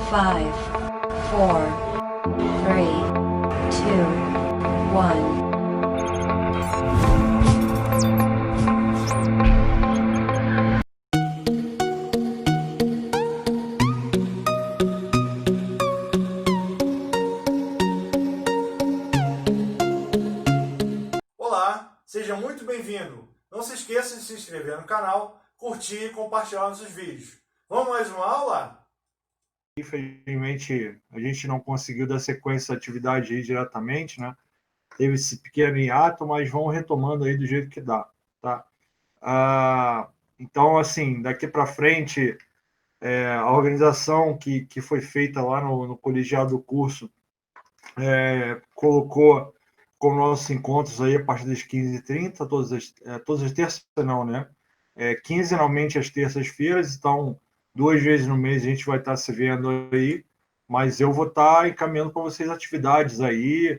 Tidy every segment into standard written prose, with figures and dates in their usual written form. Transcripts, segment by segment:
5, 4, 3, 2, 1. Olá, seja muito bem-vindo. Não se esqueça de se inscrever no canal, curtir e compartilhar nossos vídeos. Vamos mais uma aula? Infelizmente, a gente não conseguiu dar sequência à atividade aí diretamente, né? Teve esse pequeno hiato, mas vamos retomando aí do jeito que dá, tá? Então, assim, daqui para frente, a organização que foi feita lá no colegiado do curso colocou como nossos encontros aí a partir das 15h30, todas as terças não, né? Quinzenalmente às terças-feiras, então 2 vezes no mês a gente vai estar se vendo aí, mas eu vou estar encaminhando para vocês atividades aí,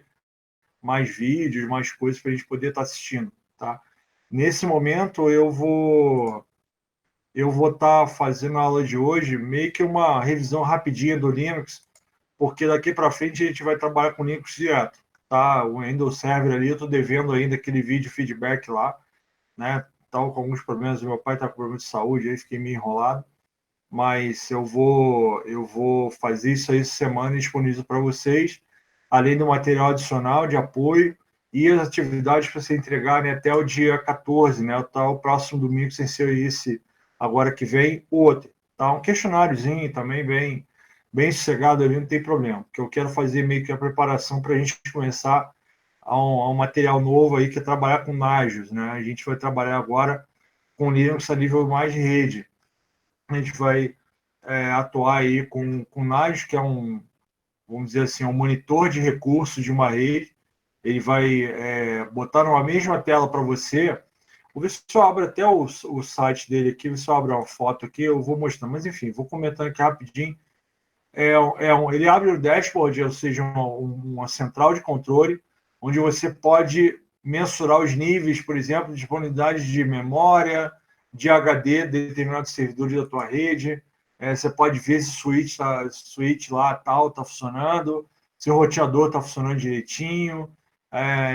mais vídeos, mais coisas para a gente poder estar assistindo, tá? Nesse momento eu vou estar fazendo a aula de hoje meio que uma revisão rapidinha do Linux, porque daqui para frente a gente vai trabalhar com Linux direto, tá? O Windows Server ali, eu estou devendo ainda aquele vídeo feedback lá, né? Tal com alguns problemas, meu pai está com problema de saúde, aí fiquei meio enrolado, mas eu vou fazer isso aí essa semana disponível para vocês, além do material adicional de apoio e as atividades para você entregar, né, até o dia 14, né? Tá, o próximo domingo, sem ser esse agora que vem, o outro. Tá? Um questionáriozinho também bem sossegado ali, não tem problema, porque eu quero fazer meio que a preparação para a gente começar a um material novo aí, que é trabalhar com Nagios, né? A gente vai trabalhar agora com Linux a nível mais de rede. A gente vai atuar aí com Nagios, que é vamos dizer assim, um monitor de recursos de uma rede. Ele vai botar numa mesma tela para você. Vou ver se eu abro até o site dele aqui, se eu abro uma foto aqui, eu vou mostrar. Mas enfim, vou comentando aqui rapidinho. Ele abre o dashboard, ou seja, uma central de controle, onde você pode mensurar os níveis, por exemplo, de disponibilidade de memória, de HD de determinados servidores da tua rede. Você pode ver se o switch lá tal está funcionando, se o roteador está funcionando direitinho,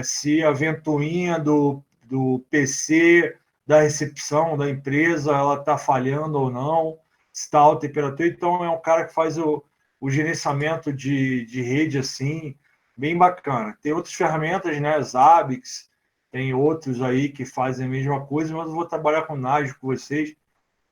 se a ventoinha do PC da recepção da empresa ela está falhando ou não, se está alta temperatura. Então, é um cara que faz o gerenciamento de rede assim, bem bacana. Tem outras ferramentas, né? Zabbix, tem outros aí que fazem a mesma coisa, mas eu vou trabalhar com Nagios com vocês,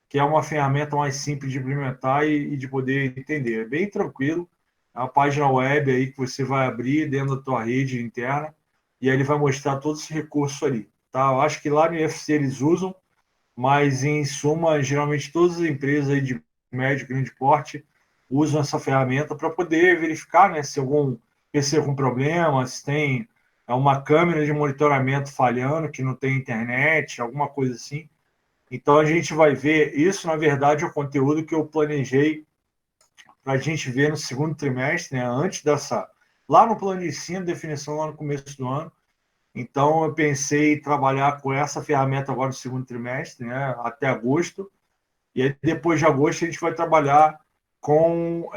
que é uma ferramenta mais simples de implementar e de poder entender. É bem tranquilo. É uma página web aí que você vai abrir dentro da tua rede interna e aí ele vai mostrar todos os recursos ali. Tá? Eu acho que lá no IFC eles usam, mas em suma, geralmente todas as empresas aí de médio e grande porte usam essa ferramenta para poder verificar, né, se algum PC com problema, se tem uma câmera de monitoramento falhando, que não tem internet, alguma coisa assim. Então a gente vai ver isso, na verdade, é o conteúdo que eu planejei para a gente ver no segundo trimestre, né, antes lá no plano de ensino, definição lá no começo do ano. Então, eu pensei em trabalhar com essa ferramenta agora no segundo trimestre, né, até agosto. E aí, depois de agosto, a gente vai trabalhar com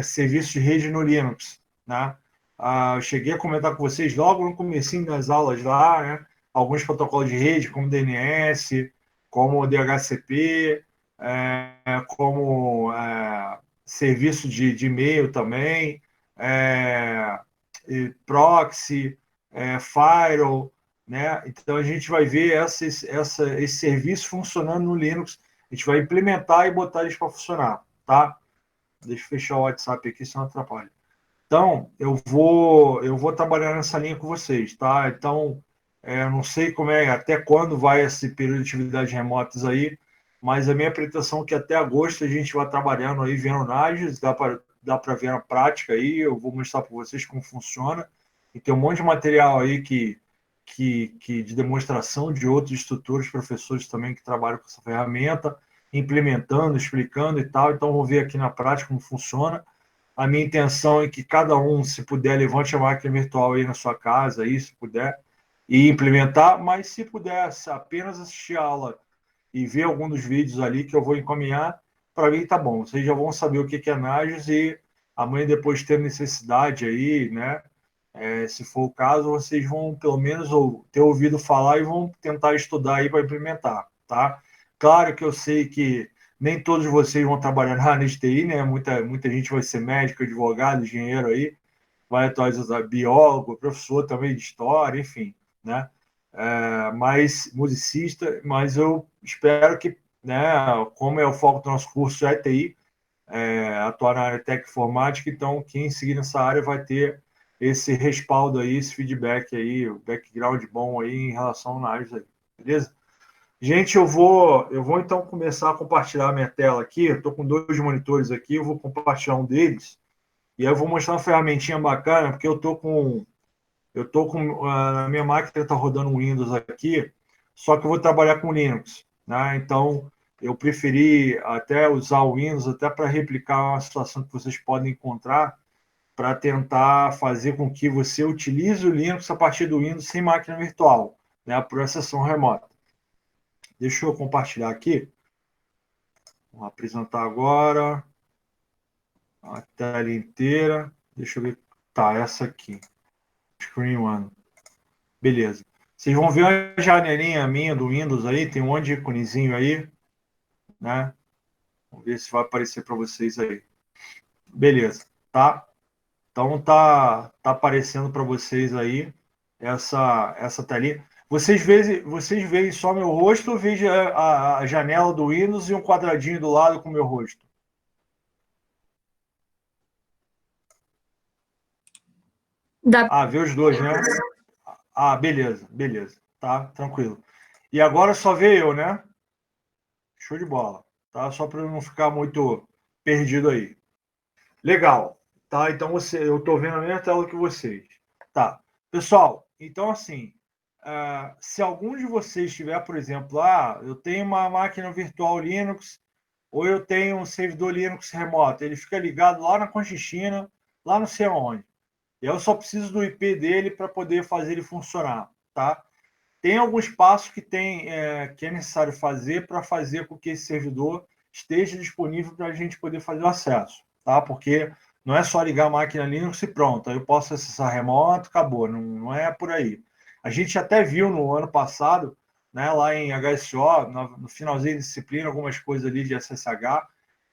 serviços de rede no Linux. Né? Eu cheguei a comentar com vocês logo no comecinho das aulas lá, né, alguns protocolos de rede, como DNS, como DHCP, como serviço de e-mail também, é, proxy, firewall, né? Então a gente vai ver esse serviço funcionando no Linux, a gente vai implementar e botar eles para funcionar, tá? Deixa eu fechar o WhatsApp aqui, senão atrapalha. Então, eu vou trabalhar nessa linha com vocês, tá? Então, não sei até quando vai esse período de atividades remotas aí, mas a minha pretensão é que até agosto a gente vai trabalhando aí, vendo Nagios, dá para ver na prática aí, eu vou mostrar para vocês como funciona, e tem um monte de material aí de demonstração de outros instrutores, professores também que trabalham com essa ferramenta, implementando, explicando e tal, então vou ver aqui na prática como funciona. A minha intenção é que cada um, se puder, levante a máquina virtual aí na sua casa, aí, se puder, e implementar, mas se puder apenas assistir a aula e ver algum dos vídeos ali que eu vou encaminhar, para mim tá bom. Vocês já vão saber o que é Nagios e amanhã, depois de ter necessidade aí, né? Se for o caso, vocês vão pelo menos ter ouvido falar e vão tentar estudar aí para implementar, tá? Claro que eu sei que nem todos vocês vão trabalhar na área de TI, né? Muita gente vai ser médico, advogado, engenheiro aí, vai atualizar biólogo, professor também de história, enfim, né? Mais musicista, mas eu espero que, né, como é o foco do nosso curso é TI, atuar na área técnica informática, então quem seguir nessa área vai ter esse respaldo aí, esse feedback aí, o background bom aí em relação a áreas aí, beleza? Gente, eu vou então começar a compartilhar a minha tela aqui. Eu estou com 2 monitores aqui, eu vou compartilhar um deles e aí eu vou mostrar uma ferramentinha bacana, porque a minha máquina está rodando um Windows aqui, só que eu vou trabalhar com Linux, né? Então eu preferi até usar o Windows até para replicar uma situação que vocês podem encontrar para tentar fazer com que você utilize o Linux a partir do Windows sem máquina virtual, né? Por acessão remota. Deixa eu compartilhar aqui. Vou apresentar agora a tela inteira. Deixa eu ver. Tá, essa aqui. Screen One. Beleza. Vocês vão ver a janelinha minha do Windows aí, tem um monte de íconezinho aí, né? Vamos ver se vai aparecer para vocês aí. Beleza, tá? Então tá aparecendo para vocês aí essa telinha. Vocês veem só meu rosto ou veem a janela do Windows e um quadradinho do lado com meu rosto? Dá. Ah, vê os dois, né? Ah, beleza, beleza. Tá, tranquilo. E agora só vê eu, né? Show de bola. Tá? Só para eu não ficar muito perdido aí. Legal. Tá? Então eu estou vendo a mesma tela que vocês. Tá. Pessoal, então assim, se algum de vocês tiver, por exemplo, eu tenho uma máquina virtual Linux ou eu tenho um servidor Linux remoto, ele fica ligado lá na Conchinchina, lá não sei onde. E eu só preciso do IP dele para poder fazer ele funcionar, tá? Tem alguns passos que é necessário fazer para fazer com que esse servidor esteja disponível para a gente poder fazer o acesso, tá? Porque não é só ligar a máquina Linux e pronto, aí eu posso acessar remoto, acabou, não é por aí. A gente até viu no ano passado, né, lá em HSO, no finalzinho da disciplina, algumas coisas ali de SSH,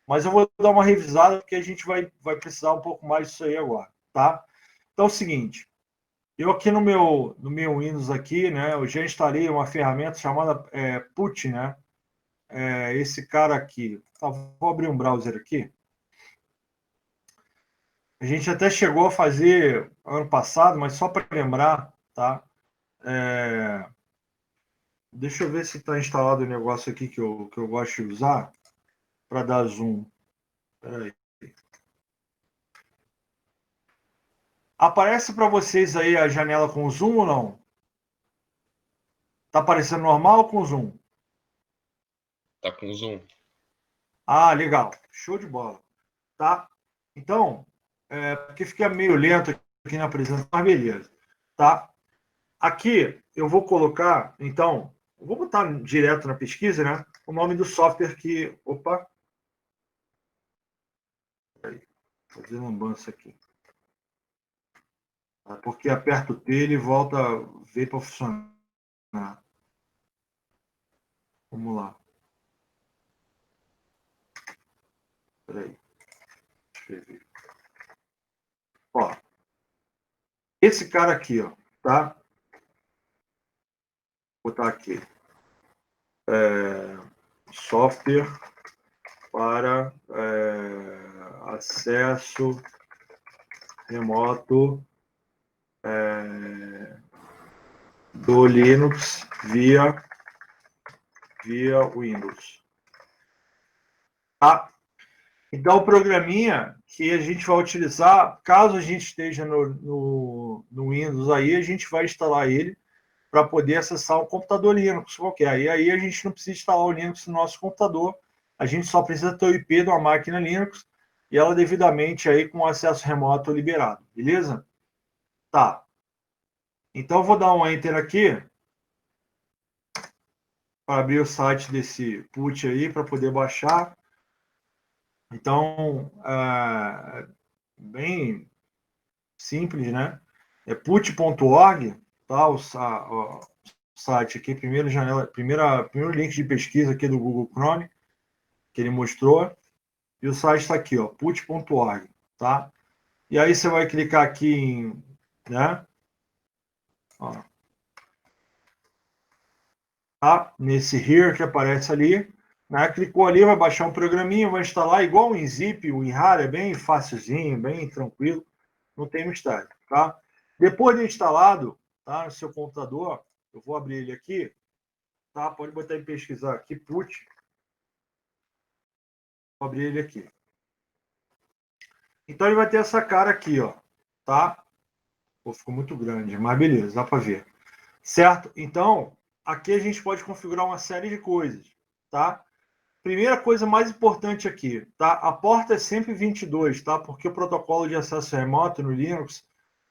mas eu vou dar uma revisada porque a gente vai precisar um pouco mais disso aí agora, tá? Então é o seguinte, eu aqui no meu Windows aqui, né, eu já instalei uma ferramenta chamada Put, né? Esse cara aqui. Tá, vou abrir um browser aqui. A gente até chegou a fazer ano passado, mas só para lembrar, tá? Deixa eu ver se está instalado o negócio aqui que eu gosto de usar para dar zoom. Espera aí. Aparece para vocês aí a janela com zoom ou não? Tá aparecendo normal ou com zoom? Tá com zoom. Ah, legal. Show de bola. Tá? Então, porque fica meio lento aqui na apresentação, mas beleza. Tá? Aqui eu vou colocar, então, eu vou botar direto na pesquisa, né? O nome do software que. Opa! Peraí, fazer lambança aqui. Porque aperta o T e ele volta a ver para funcionar. Vamos lá. Peraí. Escrever. Ó, esse cara aqui, ó, tá? Vou botar aqui. Software para acesso remoto do Linux via Windows. Tá? Então, o programinha que a gente vai utilizar, caso a gente esteja no Windows aí, a gente vai instalar ele para poder acessar um computador Linux qualquer. E aí a gente não precisa instalar o Linux no nosso computador, a gente só precisa ter o IP de uma máquina Linux e ela devidamente aí com acesso remoto liberado, beleza? Tá. Então eu vou dar um Enter aqui para abrir o site desse put aí para poder baixar. Então, bem simples, né? É put.org, tá? O site aqui, primeiro link de pesquisa aqui do Google Chrome, que ele mostrou. E o site está aqui, ó, put.org, tá? E aí você vai clicar aqui em, né? Ó, tá? Nesse here que aparece ali, né? Clicou ali, vai baixar um programinha, vai instalar igual o WinZip, o WinRAR, é bem facilzinho, bem tranquilo, não tem mistério, tá? Depois de instalado, tá? No seu computador, eu vou abrir ele aqui, tá? Pode botar em pesquisar aqui, put. Vou abrir ele aqui. Então ele vai ter essa cara aqui, ó, tá? Pô, ficou muito grande, mas beleza, dá para ver. Certo? Então, aqui a gente pode configurar uma série de coisas, tá? Primeira coisa mais importante aqui, tá? A porta é sempre 22, tá? Porque o protocolo de acesso remoto no Linux,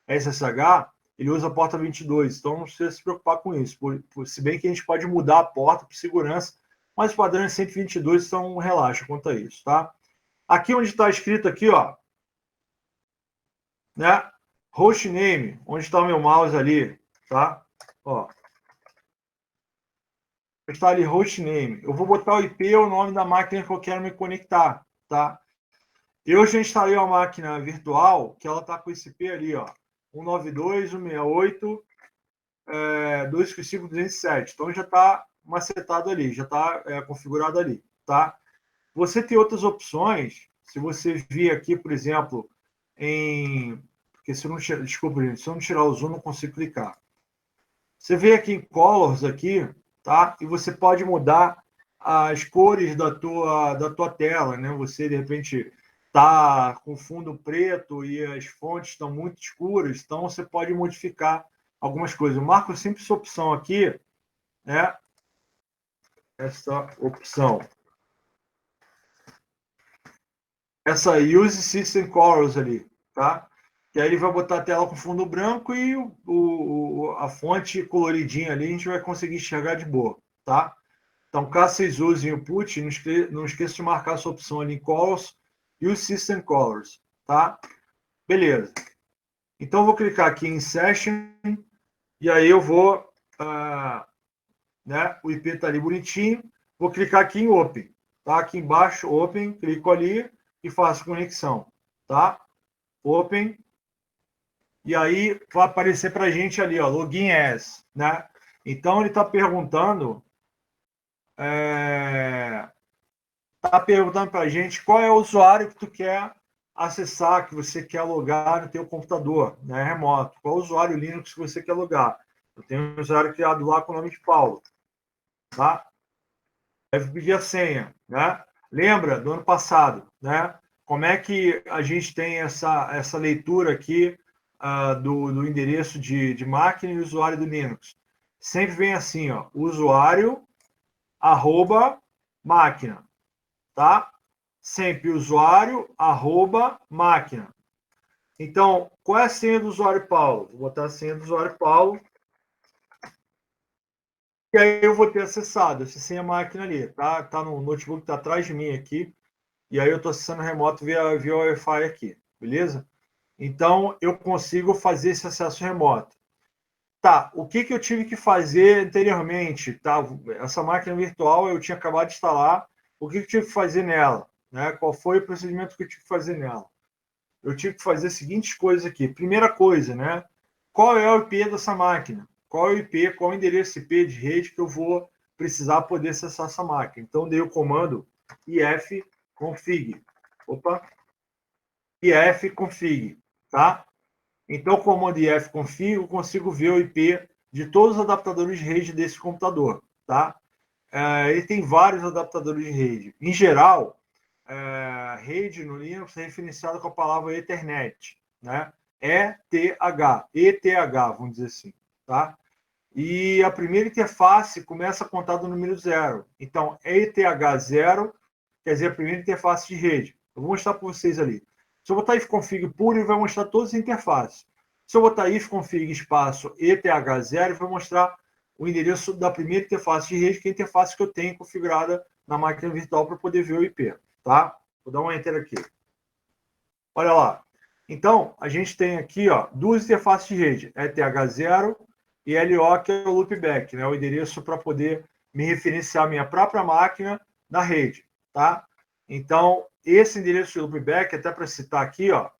SSH, ele usa a porta 22, então não precisa se preocupar com isso. Se bem que a gente pode mudar a porta por segurança, mas o padrão é sempre 22, então relaxa quanto a isso, tá? Aqui onde está escrito aqui, ó, né? Hostname, onde está o meu mouse ali, tá? Ó, está ali hostname. Eu vou botar o IP, o nome da máquina que eu quero me conectar, tá? Eu já instalei uma máquina virtual que ela está com esse IP ali, ó, 192.168.255.207. Então já está macetado ali, já está configurado ali, tá? Você tem outras opções. Se você vir aqui, por exemplo, porque se eu não tirar, desculpa, gente, se eu não tirar o zoom, não consigo clicar. Você vê aqui em Colors aqui, tá? E você pode mudar as cores da tua tela, né? Você de repente tá com fundo preto e as fontes estão muito escuras, então você pode modificar algumas coisas. Eu marco sempre essa opção aqui, né? Essa opção. Essa Use System Colors ali, tá? Que aí ele vai botar a tela com fundo branco e a fonte coloridinha ali a gente vai conseguir enxergar de boa, tá? Então, caso vocês usem o put, não esqueça de marcar essa opção ali em Colors e o System Colors, tá? Beleza. Então, eu vou clicar aqui em Session e aí eu vou, né? O IP está ali bonitinho. Vou clicar aqui em Open, tá? Aqui embaixo, Open, clico ali e faço conexão, tá? Open. E aí vai aparecer para a gente ali, ó, Login As, né? Então, ele está perguntando... para a gente qual é o usuário que tu quer acessar, que você quer logar no teu computador, né, remoto. Qual é o usuário Linux que você quer logar? Eu tenho um usuário criado lá com o nome de Paulo, tá? Deve pedir a senha, né? Lembra do ano passado, né? Como é que a gente tem essa leitura aqui do endereço de máquina e usuário do Linux? Sempre vem assim, ó, usuário @ máquina, tá? Sempre usuário @ máquina. Então, qual é a senha do usuário Paulo? Vou botar a senha do usuário Paulo. E aí eu vou ter acessado essa senha máquina ali, tá? Tá no notebook que tá atrás de mim aqui. E aí eu estou acessando remoto via Wi-Fi aqui, beleza? Então, eu consigo fazer esse acesso remoto. Tá, o que eu tive que fazer anteriormente? Tá? Essa máquina virtual eu tinha acabado de instalar. O que eu tive que fazer nela? Né? Qual foi o procedimento que eu tive que fazer nela? Eu tive que fazer as seguintes coisas aqui. Primeira coisa, né? Qual é o IP dessa máquina? Qual é o IP, qual é o endereço IP de rede que eu vou precisar poder acessar essa máquina? Então, dei o comando ifconfig. Opa! ifconfig, tá? Então, com o comando ifconfig, eu consigo ver o IP de todos os adaptadores de rede desse computador, tá? Ele tem vários adaptadores de rede. Em geral, rede no Linux é referenciada com a palavra Ethernet, né? ETH, vamos dizer assim, tá? E a primeira interface começa a contar do número 0. Então, ETH0 quer dizer a primeira interface de rede. Eu vou mostrar para vocês ali. Se eu botar ifconfig puro, ele vai mostrar todas as interfaces. Se eu botar ifconfig espaço ETH0, ele vai mostrar o endereço da primeira interface de rede, que é a interface que eu tenho configurada na máquina virtual para poder ver o IP, tá? Vou dar um Enter aqui. Olha lá. Então, a gente tem aqui ó, duas interfaces de rede, ETH0 e LO, que é o loopback, né? O endereço para poder me referenciar a minha própria máquina na rede. Tá? Então, esse endereço de loopback, até para citar aqui, ó,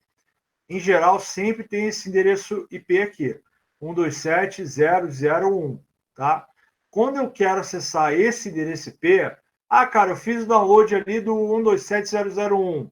em geral, sempre tem esse endereço IP aqui, 127.0.0.1, tá? Quando eu quero acessar esse endereço IP, cara, eu fiz o download ali do 127.0.0.1.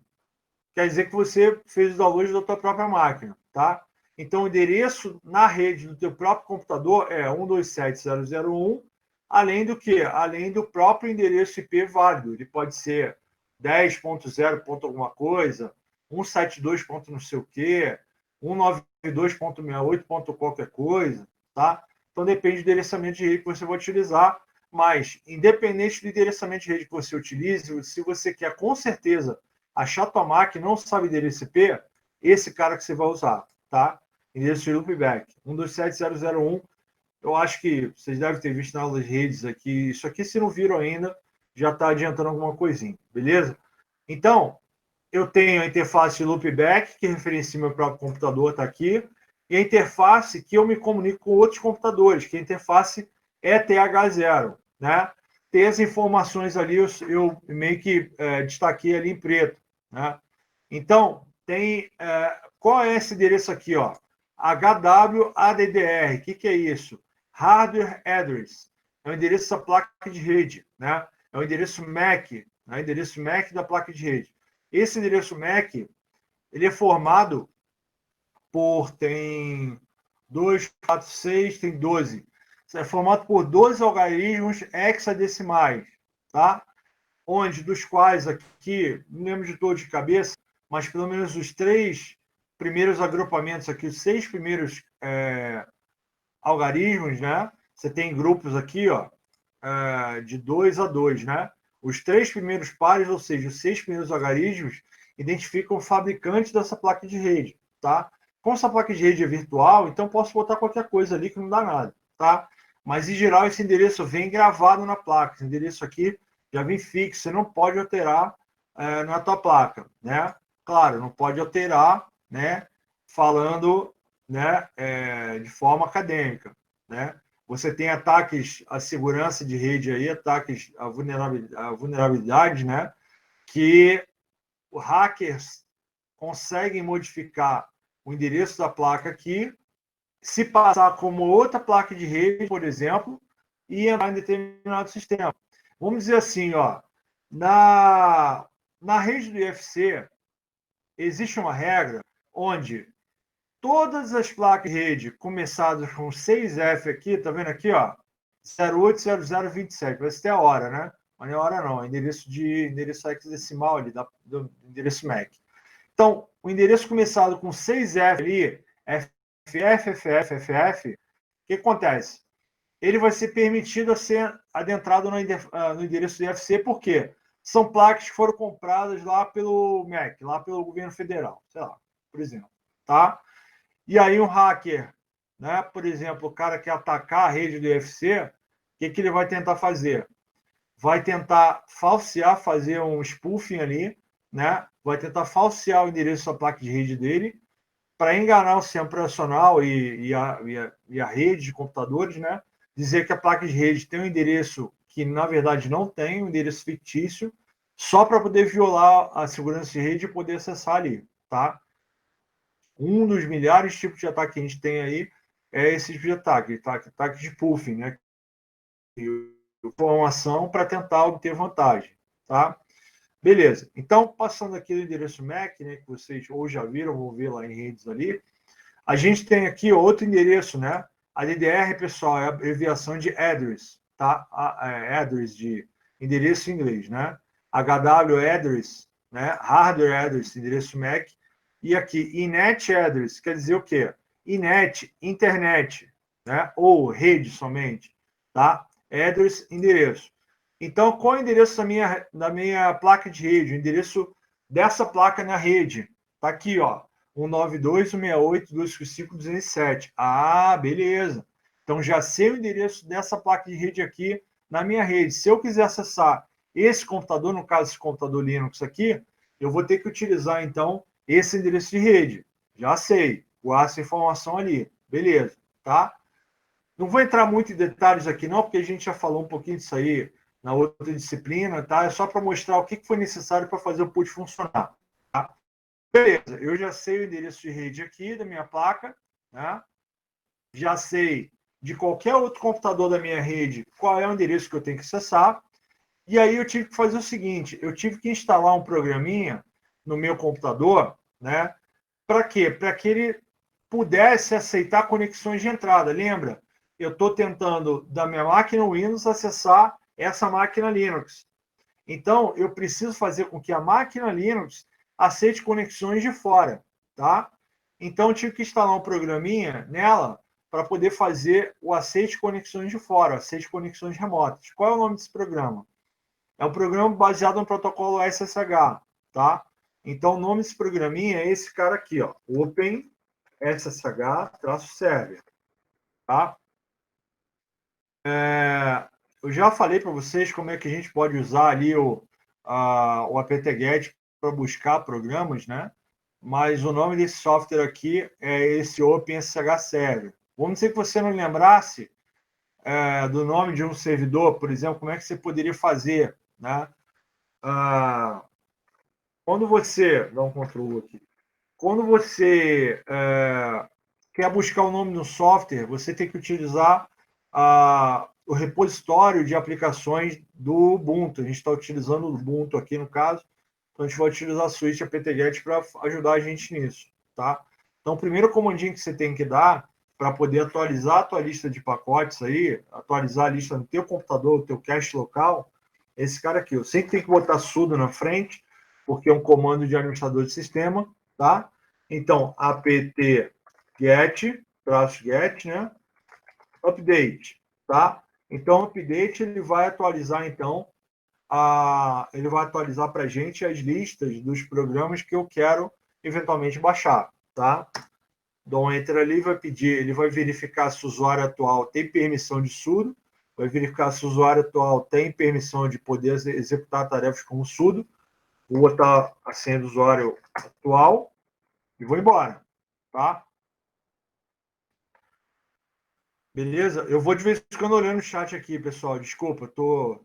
Quer dizer que você fez o download da tua própria máquina, tá? Então, o endereço na rede do teu próprio computador é 127.0.0.1, além do que? Além do próprio endereço IP válido. Ele pode ser 10.0. alguma coisa, 172. não sei o quê, 192.68. qualquer coisa, tá? Então, depende do endereçamento de rede que você vai utilizar, mas, independente do endereçamento de rede que você utilize, se você quer, com certeza, achar tua máquina e não sabe endereço IP, esse cara que você vai usar, tá? Endereço de loopback, 127.0.0.1. Eu acho que vocês devem ter visto nas aulas de redes aqui. Isso aqui, se não viram ainda, já está adiantando alguma coisinha, beleza? Então, eu tenho a interface de loopback, que referencia meu próprio computador, está aqui, e a interface que eu me comunico com outros computadores, que é a interface ETH0, né? Tem as informações ali, eu meio que destaquei ali em preto, né? Então, tem... qual é esse endereço aqui, ó? HWADDR, o que é isso? Hardware Address, é o endereço da placa de rede, né? É o endereço MAC, né? Endereço MAC da placa de rede. Esse endereço MAC, ele é formado por, tem 2, 4, 6, tem 12. É formado por 12 algarismos hexadecimais, tá? Onde, dos quais aqui, não lembro de todos de cabeça, mas pelo menos os 3 primeiros agrupamentos aqui, os 6 primeiros algarismos, né? Você tem grupos aqui, ó, de 2 a 2, né? Os 3 primeiros pares, ou seja, os 6 primeiros algarismos, identificam o fabricante dessa placa de rede, tá? Como essa placa de rede é virtual, então posso botar qualquer coisa ali que não dá nada, tá? Mas, em geral, esse endereço vem gravado na placa. Esse endereço aqui já vem fixo, você não pode alterar na tua placa, né? Claro, não pode alterar, né? Falando, né? De forma acadêmica, né? Você tem ataques à segurança de rede aí, ataques à vulnerabilidade, né? Que os hackers conseguem modificar o endereço da placa aqui, se passar como outra placa de rede, por exemplo, e entrar em determinado sistema. Vamos dizer assim, ó, na rede do IFC, existe uma regra onde todas as placas de rede começadas com 6F aqui, tá vendo aqui, ó, 080027, vai ser a hora, né? Mas não é hora não, é endereço hexadecimal ali, do endereço MAC. Então, o endereço começado com 6F ali, FFFFF, o que acontece? Ele vai ser permitido a ser adentrado no endereço do IFC, por quê? São placas que foram compradas lá pelo MEC, lá pelo governo federal, sei lá, por exemplo, tá? E aí um hacker, né, por exemplo, o cara quer atacar a rede do IFC, o que ele vai tentar fazer? Vai tentar falsear, fazer um spoofing ali, né? Vai tentar falsear o endereço da placa de rede dele para enganar o sistema operacional e a rede de computadores, né? Dizer que a placa de rede tem um endereço que, na verdade, não tem, um endereço fictício, só para poder violar a segurança de rede e poder acessar ali, tá? Um dos milhares de tipos de ataque que a gente tem aí é esse tipo de ataque de spoofing, né? Informação para tentar obter vantagem, tá? Beleza. Então, passando aqui no endereço MAC, né, que vocês ou já viram, vão ver lá em redes ali, a gente tem aqui outro endereço, né? A DDR, pessoal, é a abreviação de address, tá? Address de endereço em inglês, né? HW address, né? Hardware address, endereço MAC. E aqui, inet address, quer dizer o quê? Inet, internet, né? Ou rede somente, tá? Address, endereço. Então, qual é o endereço da minha placa de rede? O endereço dessa placa na rede. Tá aqui, ó. 192.168.255.207. Ah, beleza. Então, já sei o endereço dessa placa de rede aqui na minha rede. Se eu quiser acessar esse computador, no caso, esse computador Linux aqui, eu vou ter que utilizar, então, esse endereço de rede. Já sei, guarda essa informação ali. Beleza, tá? Não vou entrar muito em detalhes aqui, não, porque a gente já falou um pouquinho disso aí na outra disciplina, tá? É só para mostrar o que foi necessário para fazer o PUT funcionar, tá? Beleza, eu já sei o endereço de rede aqui da minha placa, né? Já sei de qualquer outro computador da minha rede qual é o endereço que eu tenho que acessar. E aí eu tive que fazer o seguinte, eu tive que instalar um programinha no meu computador, né? Para quê? Para que ele pudesse aceitar conexões de entrada. Lembra? Eu estou tentando, da minha máquina Windows, acessar essa máquina Linux. Então, eu preciso fazer com que a máquina Linux aceite conexões de fora, tá? Então, eu tive que instalar um programinha nela para poder fazer o aceite de conexões de fora, aceite de conexões remotas. Qual é o nome desse programa? É um programa baseado no protocolo SSH, tá? Então, o nome desse programinha é esse cara aqui, ó, Open SSH-server, tá? Eu já falei para vocês como é que a gente pode usar ali o apt-get para buscar programas, né? Mas o nome desse software aqui é esse OpenSSH Server. Vamos dizer que você não lembrasse do nome de um servidor, por exemplo, como é que você poderia fazer, né? Quando você... Dá um Ctrl aqui. Quando você quer buscar o nome no software, você tem que utilizar o repositório de aplicações do Ubuntu. A gente está utilizando o Ubuntu aqui no caso, então a gente vai utilizar a suíte apt-get para ajudar a gente nisso, tá? Então, o primeiro comandinho que você tem que dar para poder atualizar a tua lista de pacotes aí, atualizar a lista no teu computador, no teu cache local, é esse cara aqui. Eu sempre tenho que botar sudo na frente, porque é um comando de administrador de sistema, tá? Então, apt-get, -get, né? Update, tá? Então, o update ele vai atualizar, então, ele vai atualizar para a gente as listas dos programas que eu quero eventualmente baixar, tá? Dou um enter ali, vai pedir, ele vai verificar se o usuário atual tem permissão de sudo, vai verificar se o usuário atual tem permissão de poder executar tarefas como sudo, vou botar a senha do usuário atual e vou embora, tá? Beleza? Eu vou de vez em quando olhando o chat aqui, pessoal. Desculpa, tô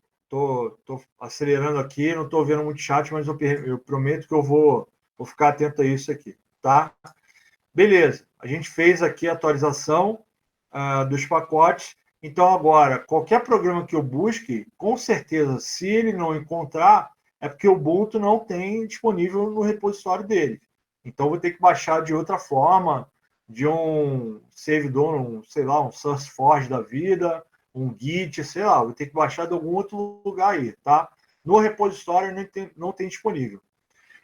acelerando aqui, não estou vendo muito chat, mas eu prometo que eu vou ficar atento a isso aqui, tá? Beleza. A gente fez aqui a atualização dos pacotes. Então, agora, qualquer programa que eu busque, com certeza, se ele não encontrar, é porque o Ubuntu não tem disponível no repositório dele. Então, vou ter que baixar de outra forma, de um servidor, sei lá, um SourceForge da vida, um Git, sei lá, vou ter que baixar de algum outro lugar aí, tá? No repositório não tem disponível.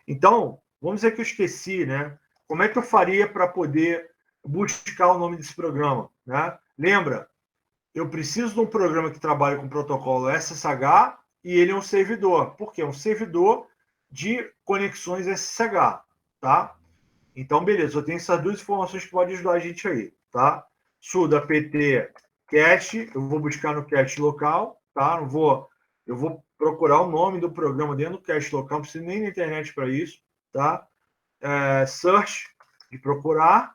Então, vamos dizer que eu esqueci, né? Como é que eu faria para poder buscar o nome desse programa, né? Lembra, eu preciso de um programa que trabalhe com protocolo SSH e ele é um servidor. Por quê? É um servidor de conexões SSH, tá? Então, beleza, eu tenho essas duas informações que podem ajudar a gente aí, tá? Sudo apt cache, eu vou buscar no cache local, tá? Eu vou procurar o nome do programa dentro do cache local, não preciso nem na internet para isso, tá? Search, de procurar.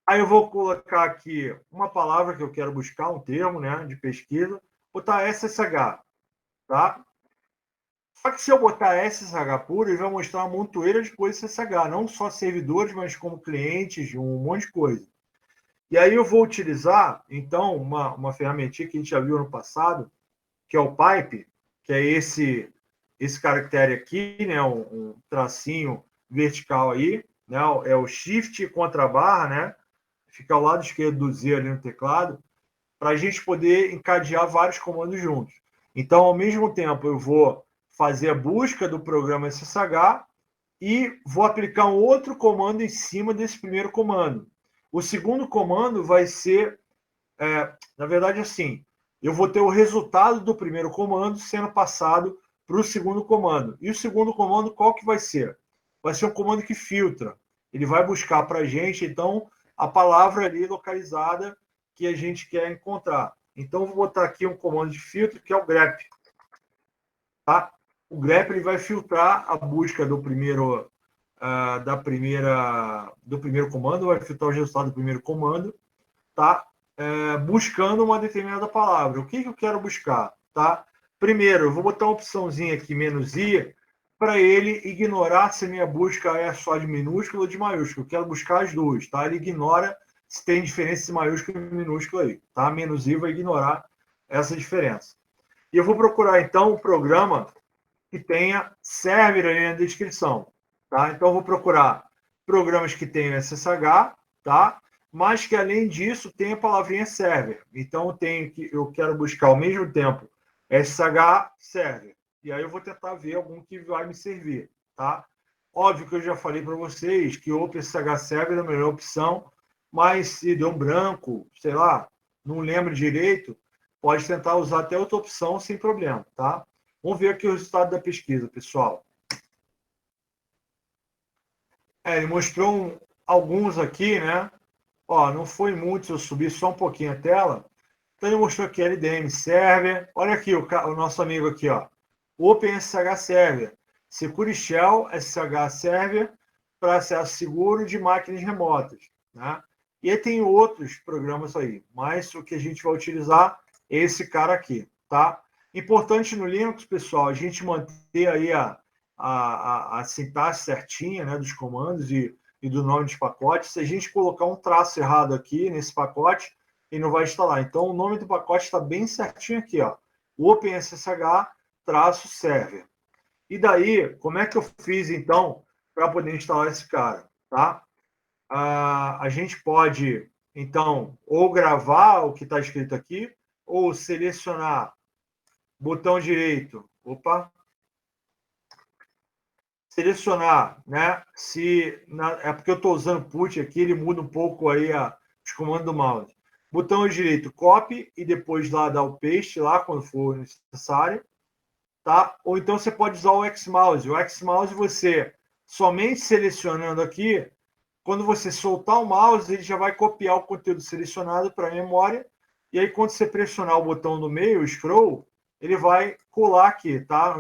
Aí eu vou colocar aqui uma palavra que eu quero buscar, um termo, né, de pesquisa, botar SSH, tá? Só que se eu botar SSH puro, ele vai mostrar uma montoeira de coisas SSH, não só servidores, mas como clientes, um monte de coisa. E aí eu vou utilizar, então, uma ferramentinha que a gente já viu no passado, que é o pipe, que é esse caractere aqui, né, um tracinho vertical aí, né, é o shift contra a barra, né, fica ao lado esquerdo do Z ali no teclado, para a gente poder encadear vários comandos juntos. Então, ao mesmo tempo, eu vou fazer a busca do programa SSH e vou aplicar um outro comando em cima desse primeiro comando. O segundo comando vai ser, na verdade, assim, eu vou ter o resultado do primeiro comando sendo passado para o segundo comando. E o segundo comando, qual que vai ser? Vai ser um comando que filtra. Ele vai buscar para a gente, então, a palavra ali localizada que a gente quer encontrar. Então, vou botar aqui um comando de filtro, que é o grep. Tá? o grep ele vai filtrar a busca do primeiro do primeiro comando, vai filtrar os resultados do primeiro comando, tá? Buscando uma determinada palavra. O que eu quero buscar, tá? Primeiro, eu vou botar uma opçãozinha aqui, "-i", para ele ignorar se a minha busca é só de minúsculo ou de maiúsculo. Eu quero buscar as duas, tá? Ele ignora se tem diferença de maiúsculo e minúsculo aí, tá? "-i" vai ignorar essa diferença. E eu vou procurar, então, um programa que tenha server ali na descrição, tá? Então, eu vou procurar programas que tenham SSH, tá? Mas que, além disso, tenha a palavrinha server. Então, eu quero buscar, ao mesmo tempo, SSH server. E aí eu vou tentar ver algum que vai me servir, tá? Óbvio que eu já falei para vocês que o OpenSSH server é a melhor opção, mas se deu um branco, sei lá, não lembro direito, pode tentar usar até outra opção sem problema, tá? Vamos ver aqui o resultado da pesquisa, pessoal. Ele mostrou alguns aqui, né? Ó, não foi muitos, eu subi só um pouquinho a tela. Então, ele mostrou aqui LDM Server. Olha aqui o nosso amigo aqui, ó. OpenSSH Server. Secure Shell SSH Server para acesso seguro de máquinas remotas, né? E aí tem outros programas aí, mas o que a gente vai utilizar é esse cara aqui, tá? Importante no Linux, pessoal, a gente manter aí a sintaxe certinha, né, dos comandos e do nome dos pacotes. Se a gente colocar um traço errado aqui nesse pacote, ele não vai instalar. Então, o nome do pacote está bem certinho aqui, ó. OpenSSH-server. E daí, como é que eu fiz, então, para poder instalar esse cara, tá? A gente pode, então, ou gravar o que está escrito aqui, ou selecionar botão direito. Selecionar, né? É porque eu estou usando put aqui, ele muda um pouco aí os comandos do mouse. Botão direito, copy, e depois lá dar o paste lá quando for necessário, tá? Ou então você pode usar o Xmouse. O Xmouse você somente selecionando aqui, quando você soltar o mouse, ele já vai copiar o conteúdo selecionado para a memória, e aí quando você pressionar o botão do meio, o scroll, ele vai colar aqui, tá?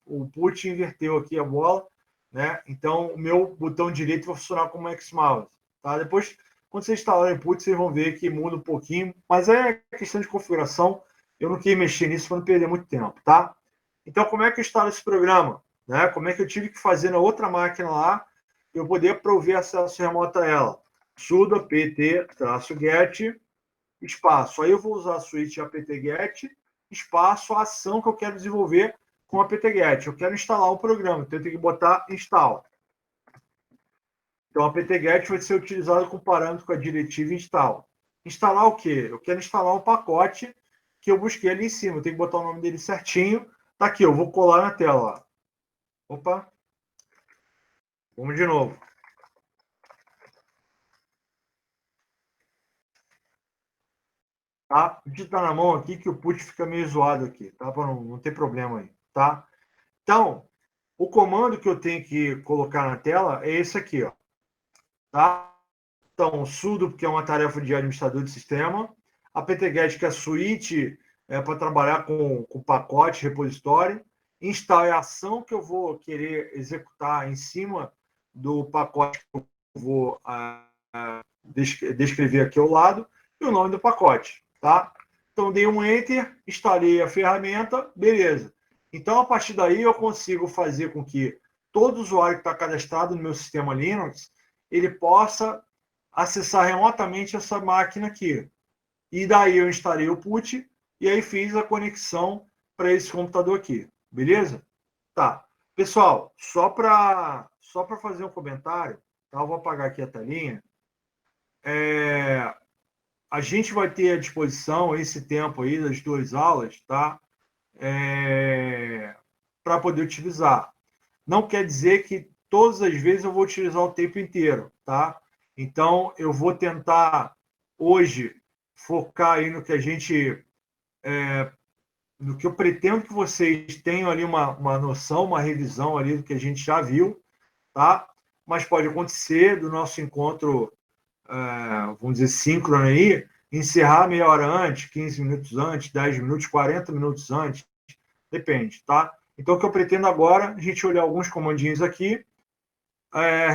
O put inverteu aqui a bola, né? Então, o meu botão direito vai funcionar como Xmouse, tá? Depois, quando vocês instalarem o put, vocês vão ver que muda um pouquinho, mas é questão de configuração. Eu não queria mexer nisso para não perder muito tempo, tá? Então, como é que eu instalo esse programa? Né? Como é que eu tive que fazer na outra máquina lá eu poder prover acesso remoto a ela? Sudo apt-get espaço. Aí eu vou usar a suíte apt-get espaço a ação que eu quero desenvolver com apt-get. Eu quero instalar um programa, então eu tenho que botar install. Então, apt-get vai ser utilizado com parâmetro com a diretiva install. Instalar o quê? Eu quero instalar um pacote que eu busquei ali em cima. Eu tenho que botar o nome dele certinho. Tá aqui, eu vou colar na tela. Ó. Opa. Vamos de novo. Tá? Vou digitar na mão aqui que o put fica meio zoado aqui, tá? Para não ter problema aí, tá? Então, o comando que eu tenho que colocar na tela é esse aqui, ó. Tá? Então, sudo, porque é uma tarefa de administrador de sistema. apt-get, que é a suíte para trabalhar com pacote, repositório. Install é a ação que eu vou querer executar em cima do pacote que eu vou descrever aqui ao lado, e o nome do pacote, tá? Então, dei um Enter, instalei a ferramenta, beleza. Então, a partir daí, eu consigo fazer com que todo usuário que está cadastrado no meu sistema Linux, ele possa acessar remotamente essa máquina aqui. E daí eu instalei o put e aí fiz a conexão para esse computador aqui. Beleza? Tá. Pessoal, só para fazer um comentário, tá? Eu vou apagar aqui a telinha. A gente vai ter à disposição esse tempo aí das 2 aulas, tá? Para poder utilizar. Não quer dizer que todas as vezes eu vou utilizar o tempo inteiro, tá? Então, eu vou tentar hoje focar aí no que a gente, no que eu pretendo que vocês tenham ali uma noção, uma revisão ali do que a gente já viu, tá? Mas pode acontecer do nosso encontro, vamos dizer, síncrono aí, encerrar meia hora antes, 15 minutos antes, 10 minutos, 40 minutos antes, depende, tá? Então, o que eu pretendo agora, a gente olhar alguns comandinhos aqui,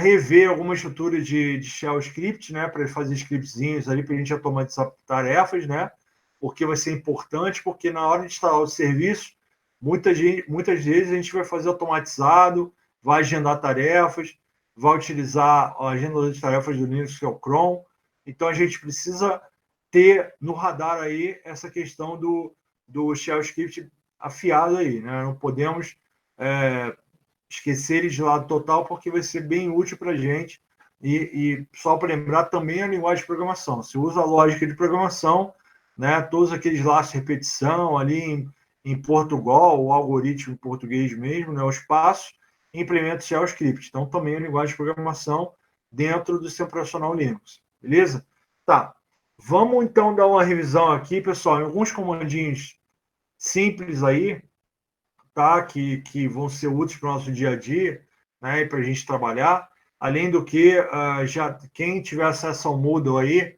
rever alguma estrutura de shell script, né, para fazer scriptzinhos ali para a gente automatizar tarefas, né, porque vai ser importante, porque na hora de instalar o serviço, muitas vezes a gente vai fazer automatizado, vai agendar tarefas, vai utilizar a agenda de tarefas do Linux, que é o cron. Então, a gente precisa ter no radar aí essa questão do shell script afiado aí, né? Não podemos esquecer ele de lado total, porque vai ser bem útil para a gente. E só para lembrar, também a linguagem de programação. Se usa a lógica de programação, né? Todos aqueles laços de repetição ali em Portugal, o algoritmo em português mesmo, né? Os passos, implementa o shell script. Então, também a linguagem de programação dentro do sistema operacional Linux. Beleza? Tá. Vamos, então, dar uma revisão aqui, pessoal, em alguns comandinhos simples aí, tá? Que vão ser úteis para o nosso dia a dia, né? E para a gente trabalhar. Além do que, já quem tiver acesso ao Moodle aí,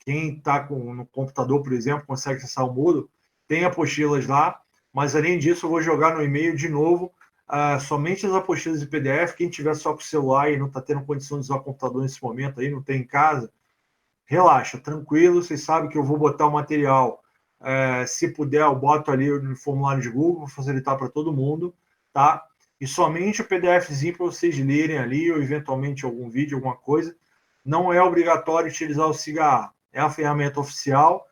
quem está no computador, por exemplo, consegue acessar o Moodle, tem apostilas lá, mas além disso, eu vou jogar no e-mail de novo somente as apostilas de PDF. Quem tiver só com o celular e não está tendo condição de usar o computador nesse momento aí, não tem em casa, relaxa, tranquilo, vocês sabem que eu vou botar o material. Se puder, eu boto ali no formulário de Google, vou facilitar para todo mundo, tá? E somente o PDFzinho para vocês lerem ali, ou eventualmente algum vídeo, alguma coisa. Não é obrigatório utilizar o SIGA. É a ferramenta oficial,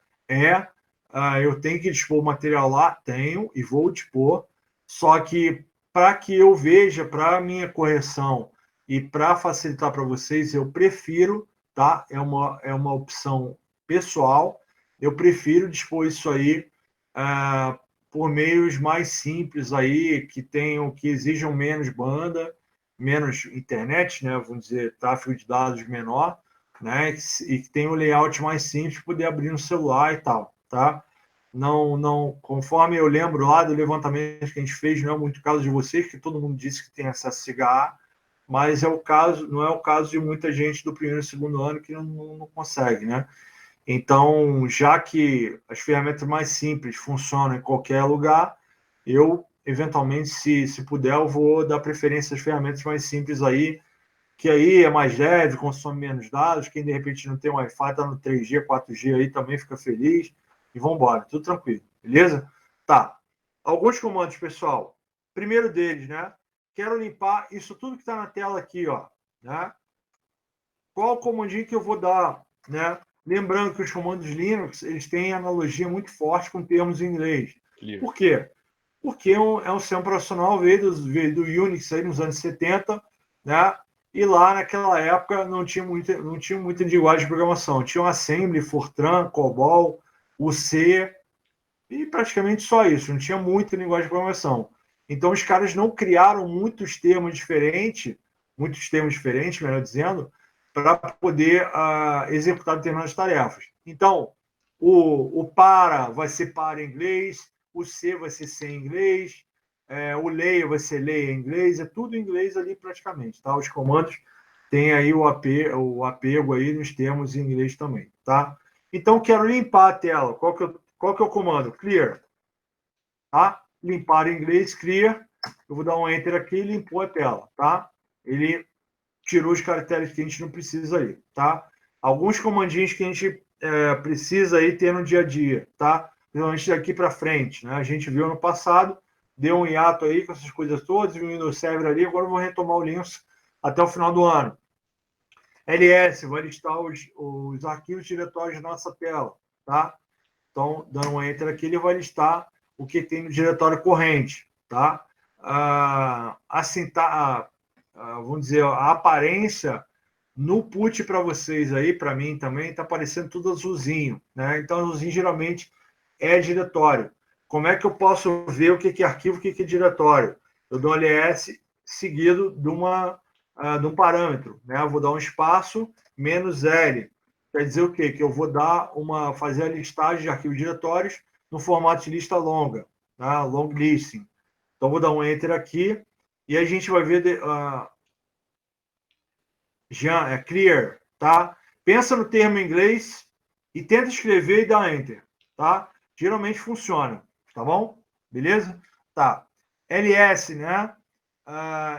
eu tenho que dispor o material lá, tenho e vou dispor, só que para que eu veja, para a minha correção e para facilitar para vocês, eu prefiro, tá? É uma opção pessoal, eu prefiro dispor isso aí por meios mais simples aí, que exijam menos banda, menos internet, né? Vamos dizer, tráfego de dados menor, né? E que tem um layout mais simples, poder abrir no celular e tal, tá? Não, conforme eu lembro lá do levantamento que a gente fez, não é muito o caso de vocês, que todo mundo disse que tem acesso a CIGA, mas não é o caso de muita gente do primeiro e segundo ano que não consegue, né? Então, já que as ferramentas mais simples funcionam em qualquer lugar, eu, eventualmente, se puder, eu vou dar preferência às ferramentas mais simples aí, que aí é mais leve, consome menos dados. Quem, de repente, não tem Wi-Fi, está no 3G, 4G aí, também fica feliz. E vamos embora, tudo tranquilo, beleza? Tá. Alguns comandos, pessoal. Primeiro deles, né? Quero limpar isso tudo que está na tela aqui, ó, né? Qual o comandinho que eu vou dar, né? Lembrando que os comandos Linux, eles têm analogia muito forte com termos em inglês. Clear. Por quê? Porque é um sistema operacional, veio do Unix aí nos anos 70, né? E lá naquela época não tinha muita linguagem de programação. Tinha o Assembly, Fortran, COBOL, o C, e praticamente só isso. Não tinha muita linguagem de programação. Então os caras não criaram muitos termos diferentes, melhor dizendo, para poder executar determinadas tarefas. Então, o para vai ser para em inglês, o C vai ser C em inglês, o leia vai ser leia em inglês, é tudo em inglês ali praticamente, tá? Os comandos têm aí o apego aí nos termos em inglês também, tá? Então, quero limpar a tela. Qual que é o comando? Clear. Tá? Limpar em inglês, clear. Eu vou dar um enter aqui e limpou a tela, tá? Ele tirou os caracteres que a gente não precisa aí, tá? Alguns comandinhos que a gente precisa aí ter no dia a dia, tá? Principalmente daqui para frente, né? A gente viu no passado, deu um hiato aí com essas coisas todas, o Windows Server ali, agora eu vou retomar o Linux até o final do ano. LS, vai listar os arquivos diretórios da nossa tela, tá? Então, dando um enter aqui, ele vai listar o que tem no diretório corrente, tá? Assim, vamos dizer, a aparência no put para vocês aí, para mim também, está aparecendo tudo azulzinho, né? Então, azulzinho geralmente é diretório. Como é que eu posso ver o que é arquivo, o que é diretório? Eu dou ls seguido de um parâmetro, né? Eu vou dar um espaço menos L. Quer dizer o quê? Que eu vou fazer a listagem de arquivos diretórios no formato de lista longa, tá? Long listing. Então, vou dar um enter aqui e a gente vai ver já é clear, tá? Pensa no termo em inglês e tenta escrever e dá enter, tá? Geralmente funciona, tá bom? Beleza? Tá. ls, né?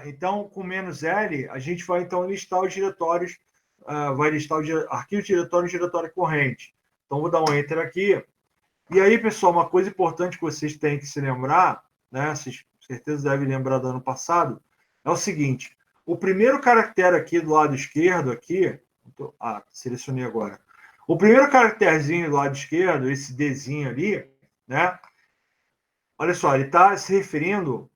Então, com "-l", a gente vai então listar os diretórios, vai listar o arquivo diretório e diretório corrente. Então, vou dar um enter aqui. E aí, pessoal, uma coisa importante que vocês têm que se lembrar, né? Vocês com certeza devem lembrar do ano passado, é o seguinte: o primeiro caractere aqui do lado esquerdo, aqui, selecionei agora. O primeiro caracterezinho do lado esquerdo, esse Dzinho ali, né? Olha só, ele está se referindo,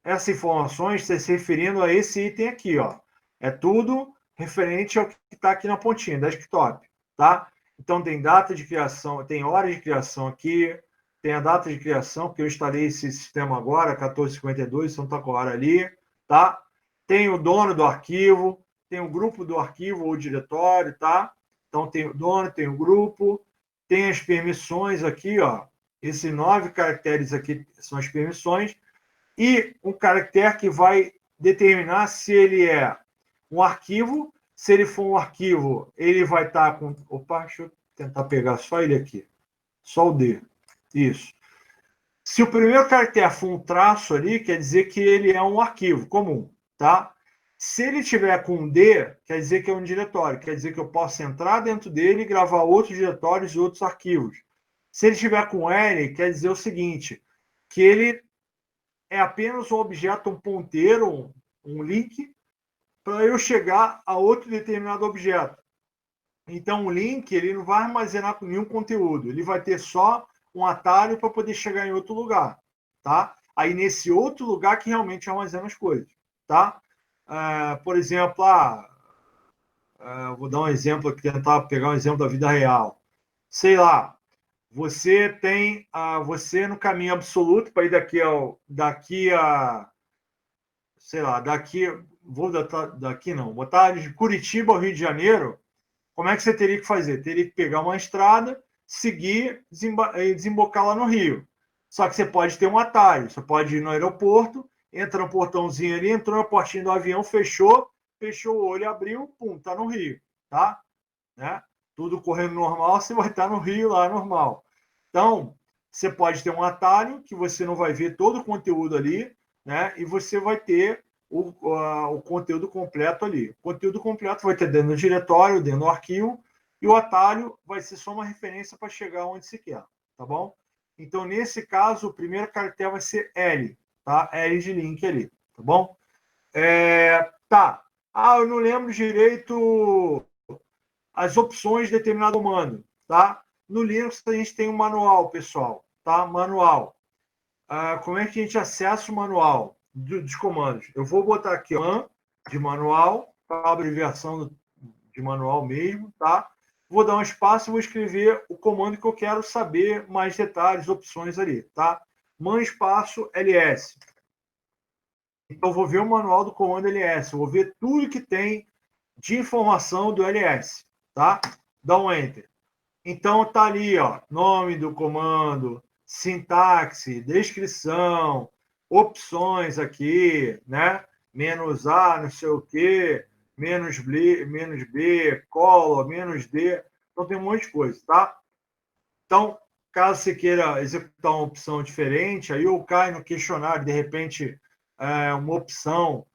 essas informações está se referindo a esse item aqui, ó. É tudo referente ao que está aqui na pontinha, desktop, tá? Então tem data de criação, tem hora de criação aqui, tem a data de criação, que eu instalei esse sistema agora, 1452, então está com a hora ali, tá? Tem o dono do arquivo, tem o grupo do arquivo ou diretório, tá? Então tem o dono, tem o grupo, tem as permissões aqui, ó. Esses 9 caracteres aqui são as permissões, e um caractere que vai determinar se ele é um arquivo. Se ele for um arquivo, ele vai estar com... Opa, deixa eu tentar pegar só ele aqui. Só o D. Isso. Se o primeiro caractere for um traço ali, quer dizer que ele é um arquivo comum, tá? Se ele tiver com um D, quer dizer que é um diretório. Quer dizer que eu posso entrar dentro dele e gravar outros diretórios e outros arquivos. Se ele tiver com L, quer dizer o seguinte, que ele é apenas um objeto, um ponteiro, um link, para eu chegar a outro determinado objeto. Então, o link ele não vai armazenar nenhum conteúdo, ele vai ter só um atalho para poder chegar em outro lugar, tá? Aí, nesse outro lugar que realmente armazena as coisas, tá? Por exemplo, vou dar um exemplo aqui, tentar pegar um exemplo da vida real. Sei lá, você tem você no caminho absoluto para ir daqui a sei lá, daqui não, botar de Curitiba ao Rio de Janeiro, como é que você teria que fazer? Teria que pegar uma estrada, seguir e desembocar lá no Rio. Só que você pode ter um atalho, você pode ir no aeroporto, entra no portãozinho ali, entrou na portinha do avião, fechou o olho, abriu, pum, tá no Rio, tá? Né? Tudo correndo normal, você vai estar no Rio lá, normal. Então, você pode ter um atalho que você não vai ver todo o conteúdo ali, né? E você vai ter o conteúdo completo ali. O conteúdo completo vai ter dentro do diretório, dentro do arquivo, e o atalho vai ser só uma referência para chegar onde se quer, tá bom? Então, nesse caso, o primeiro caractere vai ser L, tá? L de link ali, tá bom? Tá. Eu não lembro direito as opções de determinado comando, tá? No Linux a gente tem um manual, pessoal, tá? Manual. Como é que a gente acessa o manual dos comandos? Eu vou botar aqui man de manual, a abreviação de manual mesmo, tá? Vou dar um espaço e vou escrever o comando que eu quero saber mais detalhes, opções ali, tá? Man espaço ls. Então, eu vou ver o manual do comando ls, eu vou ver tudo que tem de informação do ls, tá? Dá um enter. Então, tá ali, ó, nome do comando, sintaxe, descrição, opções aqui, né? -A, não sei o quê, -B, color, -D. Então, tem um monte de coisa, tá? Então, caso você queira executar uma opção diferente, aí ou cai no questionário, de repente, uma opção.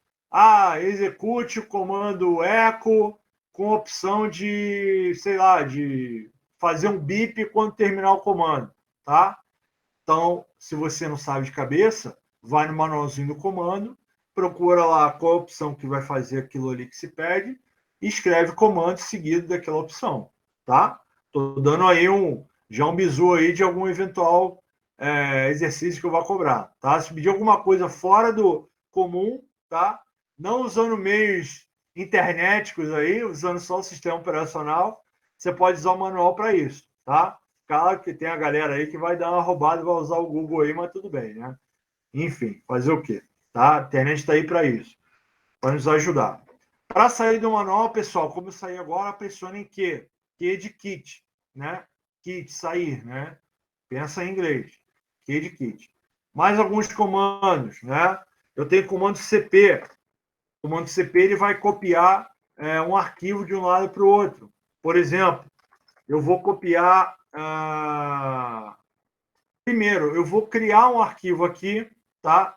Execute o comando echo com opção de, sei lá, de fazer um bip quando terminar o comando, tá? Então, se você não sabe de cabeça, vai no manualzinho do comando, procura lá qual a opção que vai fazer aquilo ali que se pede e escreve o comando seguido daquela opção, tá? Estou dando aí já um bizu aí de algum eventual exercício que eu vou cobrar, tá? Se pedir alguma coisa fora do comum, tá? Não usando meios internéticos aí, usando só o sistema operacional, você pode usar o manual para isso, tá? Claro que tem a galera aí que vai dar uma roubada e vai usar o Google aí, mas tudo bem, né? Enfim, fazer o quê? Tá? A internet está aí para isso, para nos ajudar. Para sair do manual, pessoal, como eu saí agora, pressione em Q. Q de kit, né? Kit, sair, né? Pensa em inglês. Q de kit. Mais alguns comandos, né? Eu tenho comando CP. O comando CP ele vai copiar um arquivo de um lado para o outro. Por exemplo, eu vou copiar... Primeiro, eu vou criar um arquivo aqui tá?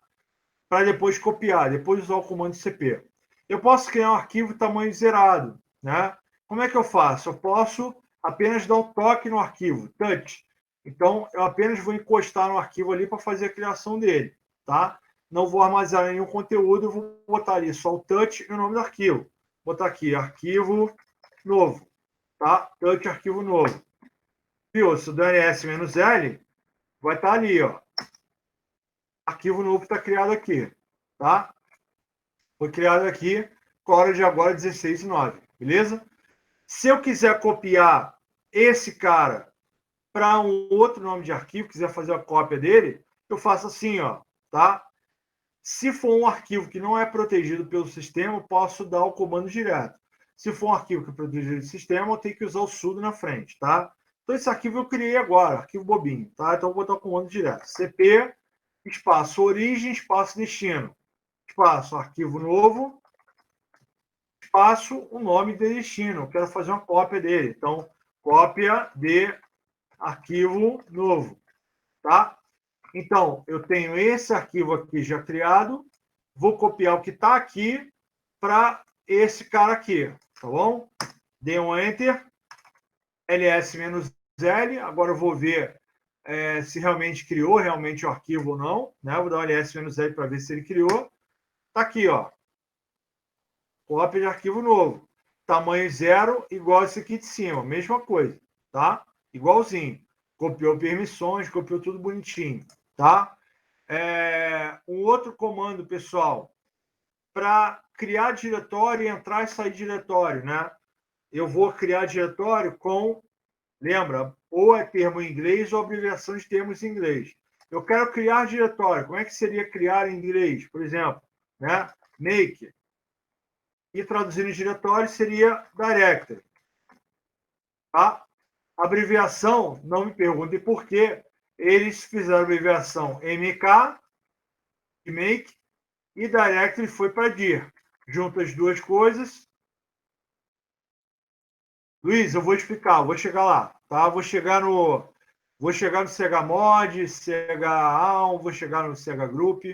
Para depois copiar, depois usar o comando CP. Eu posso criar um arquivo tamanho zerado, né? Como é que eu faço? Eu posso apenas dar um toque no arquivo, touch. Então, eu apenas vou encostar no arquivo ali para fazer a criação dele, tá? Não vou armazenar nenhum conteúdo, eu vou botar ali só o touch e o nome do arquivo. Vou botar aqui, arquivo novo, tá? Touch, arquivo novo. Viu? Se eu der ls-l, vai estar ali, ó. Arquivo novo está criado aqui, tá? Foi criado aqui com a hora de agora 16:09, beleza? Se eu quiser copiar esse cara para um outro nome de arquivo, quiser fazer a cópia dele, eu faço assim, ó, tá? Se for um arquivo que não é protegido pelo sistema, eu posso dar o comando direto. Se for um arquivo que é protegido do sistema, eu tenho que usar o sudo na frente, tá? Então, esse arquivo eu criei agora, arquivo bobinho, tá? Então, eu vou botar o comando direto. CP, espaço origem, espaço destino. Espaço arquivo novo, espaço o nome de destino. Eu quero fazer uma cópia dele. Então, cópia de arquivo novo, tá? Então, eu tenho esse arquivo aqui já criado, vou copiar o que está aqui para esse cara aqui, tá bom? Dei um Enter, ls-l, agora eu vou ver se realmente criou realmente o arquivo ou não, né? Vou dar um ls-l para ver se ele criou. Tá aqui, ó. Cópia de arquivo novo. Tamanho 0, igual esse aqui de cima. Mesma coisa, tá? Igualzinho. Copiou permissões, copiou tudo bonitinho, tá? Um outro comando, pessoal, para criar diretório, entrar e sair de diretório, né? Eu vou criar diretório com, lembra, ou é termo em inglês ou abreviação de termos em inglês. Eu quero criar diretório. Como é que seria criar em inglês? Por exemplo, né? Make. E traduzindo em diretório seria directory. Tá? Abreviação, não me perguntem por quê. Eles fizeram a abreviação MK, de make, e directory foi para dir. Junto as duas coisas. Luiz, eu vou explicar, vou chegar lá, tá? Vou chegar no CHMod, CHAlm, vou chegar no CHGroup,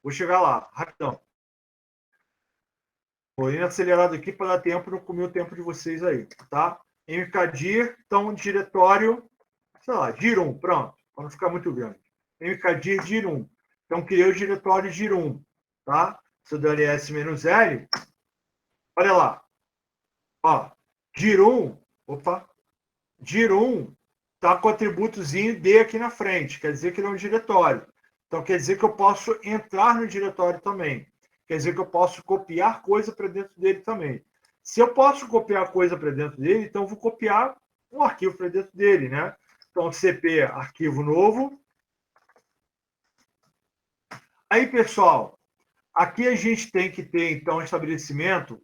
vou chegar lá, rapidão. Vou indo acelerado aqui para dar tempo, não comer o tempo de vocês aí, tá? mkdir, então, diretório, sei lá, dir1, pronto, para não ficar muito grande. mkdir dir1. Então, criei o diretório dir1, tá? Se eu der ls-l, olha lá, ó, dir1, opa, dir1 está com o atributozinho D aqui na frente, quer dizer que ele é um diretório. Então, quer dizer que eu posso entrar no diretório também. Quer dizer que eu posso copiar coisa para dentro dele também. Se eu posso copiar coisa para dentro dele, então eu vou copiar um arquivo para dentro dele, né? Então, CP, arquivo novo. Aí, pessoal, aqui a gente tem que ter, então, o estabelecimento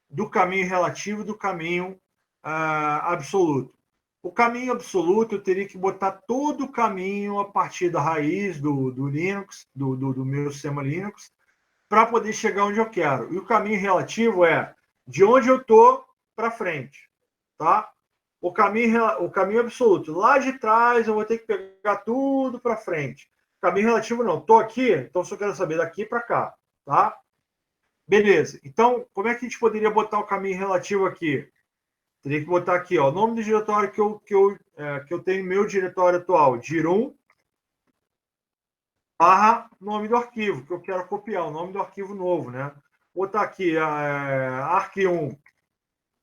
do caminho relativo e do caminho absoluto. O caminho absoluto, eu teria que botar todo o caminho a partir da raiz do Linux, do meu sistema Linux, para poder chegar onde eu quero. E o caminho relativo é de onde eu estou para frente. Tá? O caminho absoluto. Lá de trás eu vou ter que pegar tudo para frente. Caminho relativo não. Estou aqui, então só quero saber daqui para cá. Tá? Beleza. Então, como é que a gente poderia botar o caminho relativo aqui? Teria que botar aqui, ó, o nome do diretório que eu tenho no meu diretório atual, dir1, barra nome do arquivo, que eu quero copiar, o nome do arquivo novo, né? Vou botar aqui, arq1,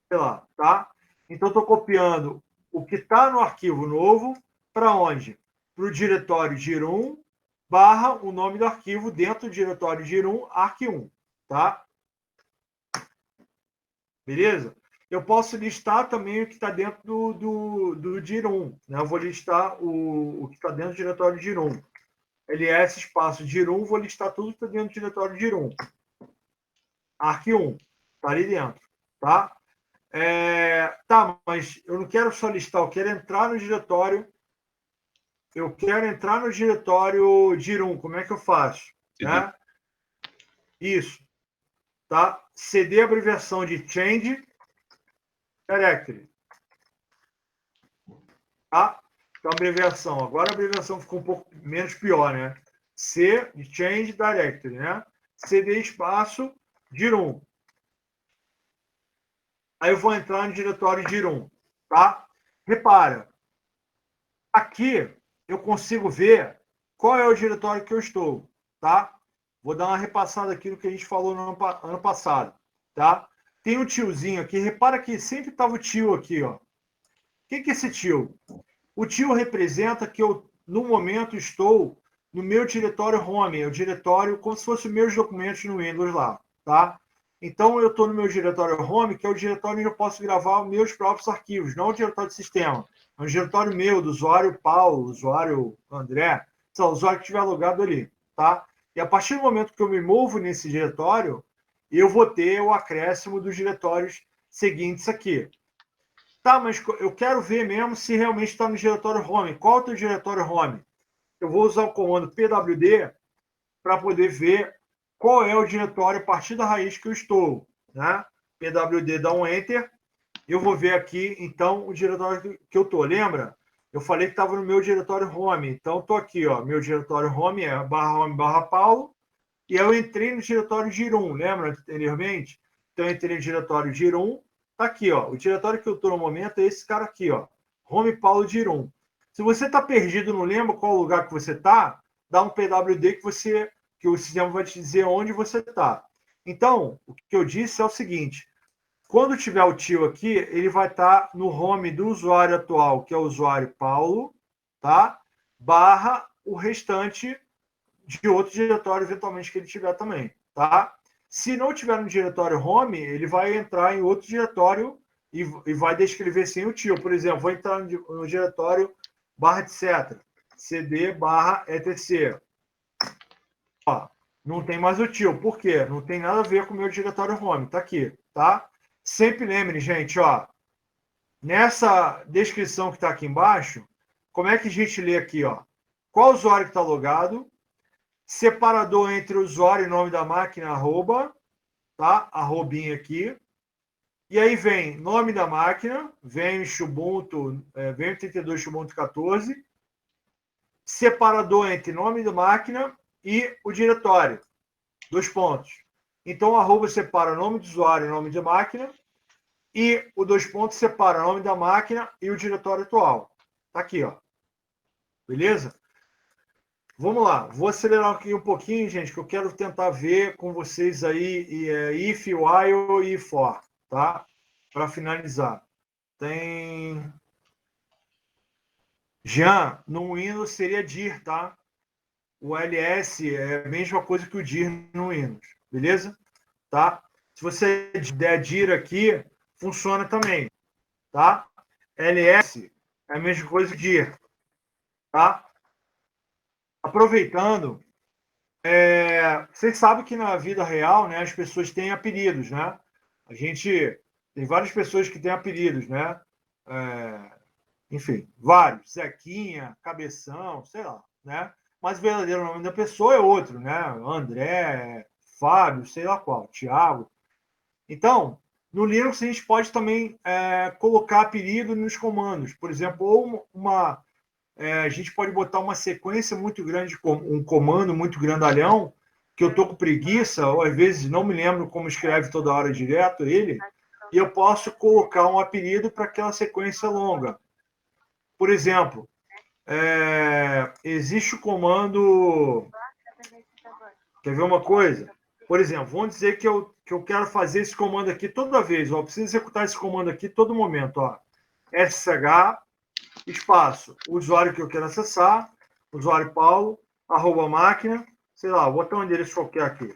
sei lá, tá? Então, estou copiando o que está no arquivo novo para onde? Para o diretório dir1, barra o nome do arquivo dentro do diretório dir1, arq1, tá? Beleza? Eu posso listar também o que está dentro do dir1. Né? Eu vou listar o que está dentro do diretório dir1. ls espaço dir1, vou listar tudo que está dentro do diretório dir1. arq1, está ali dentro. Tá? Tá, mas eu não quero só listar, eu quero entrar no diretório. Eu quero entrar no diretório dir1. Como é que eu faço? Né? Isso. Tá? cd abreviação de change directory. Tá? Então, abreviação. Agora a abreviação ficou um pouco menos pior, né? C de Change Directory, né? CD espaço dir1. Aí eu vou entrar no diretório dir1, tá? Repara, aqui eu consigo ver qual é o diretório que eu estou, tá? Vou dar uma repassada aqui no que a gente falou no ano passado, tá? Tem um tiozinho aqui, repara que sempre estava o tio aqui, ó. O que é esse tio? O tio representa que eu, no momento, estou no meu diretório home, é o diretório como se fossem meus documentos no Windows lá, tá? Então, eu estou no meu diretório home, que é o diretório onde eu posso gravar os meus próprios arquivos, não o diretório de sistema. É um diretório meu, do usuário Paulo, do usuário André, o usuário que estiver logado ali, tá? E a partir do momento que eu me movo nesse diretório, eu vou ter o acréscimo dos diretórios seguintes aqui. Tá, mas eu quero ver mesmo se realmente está no diretório home. Qual é o teu diretório home? Eu vou usar o comando pwd para poder ver qual é o diretório a partir da raiz que eu estou. Né? pwd dá um enter. Eu vou ver aqui, então, o diretório que eu estou. Lembra? Eu falei que estava no meu diretório home. Então, estou aqui. Ó, meu diretório home é /home/Paulo. E eu entrei no diretório dir1. Lembra anteriormente? Então, eu entrei no diretório dir1. Tá aqui, ó. O diretório que eu estou no momento é esse cara aqui, ó. Home Paulo dir1. Se você está perdido, não lembra qual lugar que você está, dá um pwd que o sistema vai te dizer onde você está. Então, o que eu disse é o seguinte: quando tiver o tio aqui, ele vai estar no home do usuário atual, que é o usuário Paulo, tá? Barra o restante de outro diretório, eventualmente, que ele tiver também, tá? Se não tiver no diretório home, ele vai entrar em outro diretório e vai descrever sem o tio. Por exemplo, vou entrar no diretório /etc, cd /etc. Ó, não tem mais o tio. Por quê? Não tem nada a ver com o meu diretório home. Tá aqui, tá? Sempre lembre, gente, ó, nessa descrição que está aqui embaixo, como é que a gente lê aqui, ó? Qual usuário que está logado? Separador entre usuário e nome da máquina, arroba, tá? Arrobinha aqui. E aí vem nome da máquina, vem Ubuntu, vem 32 Ubuntu 14. Separador entre nome da máquina e o diretório. 2 pontos. Então, o arroba separa nome do usuário e nome da máquina. E o 2 pontos separa nome da máquina e o diretório atual. Tá aqui, ó. Beleza? Vamos lá. Vou acelerar aqui um pouquinho, gente, que eu quero tentar ver com vocês aí if, while e for, tá? Para finalizar. Tem... Jean, no Windows seria dir, tá? O ls é a mesma coisa que o dir no Windows, beleza? Tá? Se você der dir aqui, funciona também, tá? ls é a mesma coisa que dir, tá? Aproveitando, vocês sabem que na vida real, né, as pessoas têm apelidos, né? A gente tem várias pessoas que têm apelidos, né? Enfim, vários, Zequinha, Cabeção, sei lá, né? Mas o verdadeiro nome da pessoa é outro, né? André, Fábio, sei lá qual, Tiago. Então, no Linux a gente pode também colocar apelido nos comandos. Por exemplo, ou a gente pode botar uma sequência muito grande, um comando muito grandalhão, que eu estou com preguiça, ou às vezes não me lembro como escreve toda hora direto ele, e eu posso colocar um apelido para aquela sequência longa. Por exemplo, existe o comando... Quer ver uma coisa? Por exemplo, vamos dizer que eu quero fazer esse comando aqui toda vez. Ó, eu preciso executar esse comando aqui todo momento. Ó. SH, espaço, o usuário que eu quero acessar, usuário Paulo, arroba máquina, sei lá, vou botar um endereço qualquer aqui.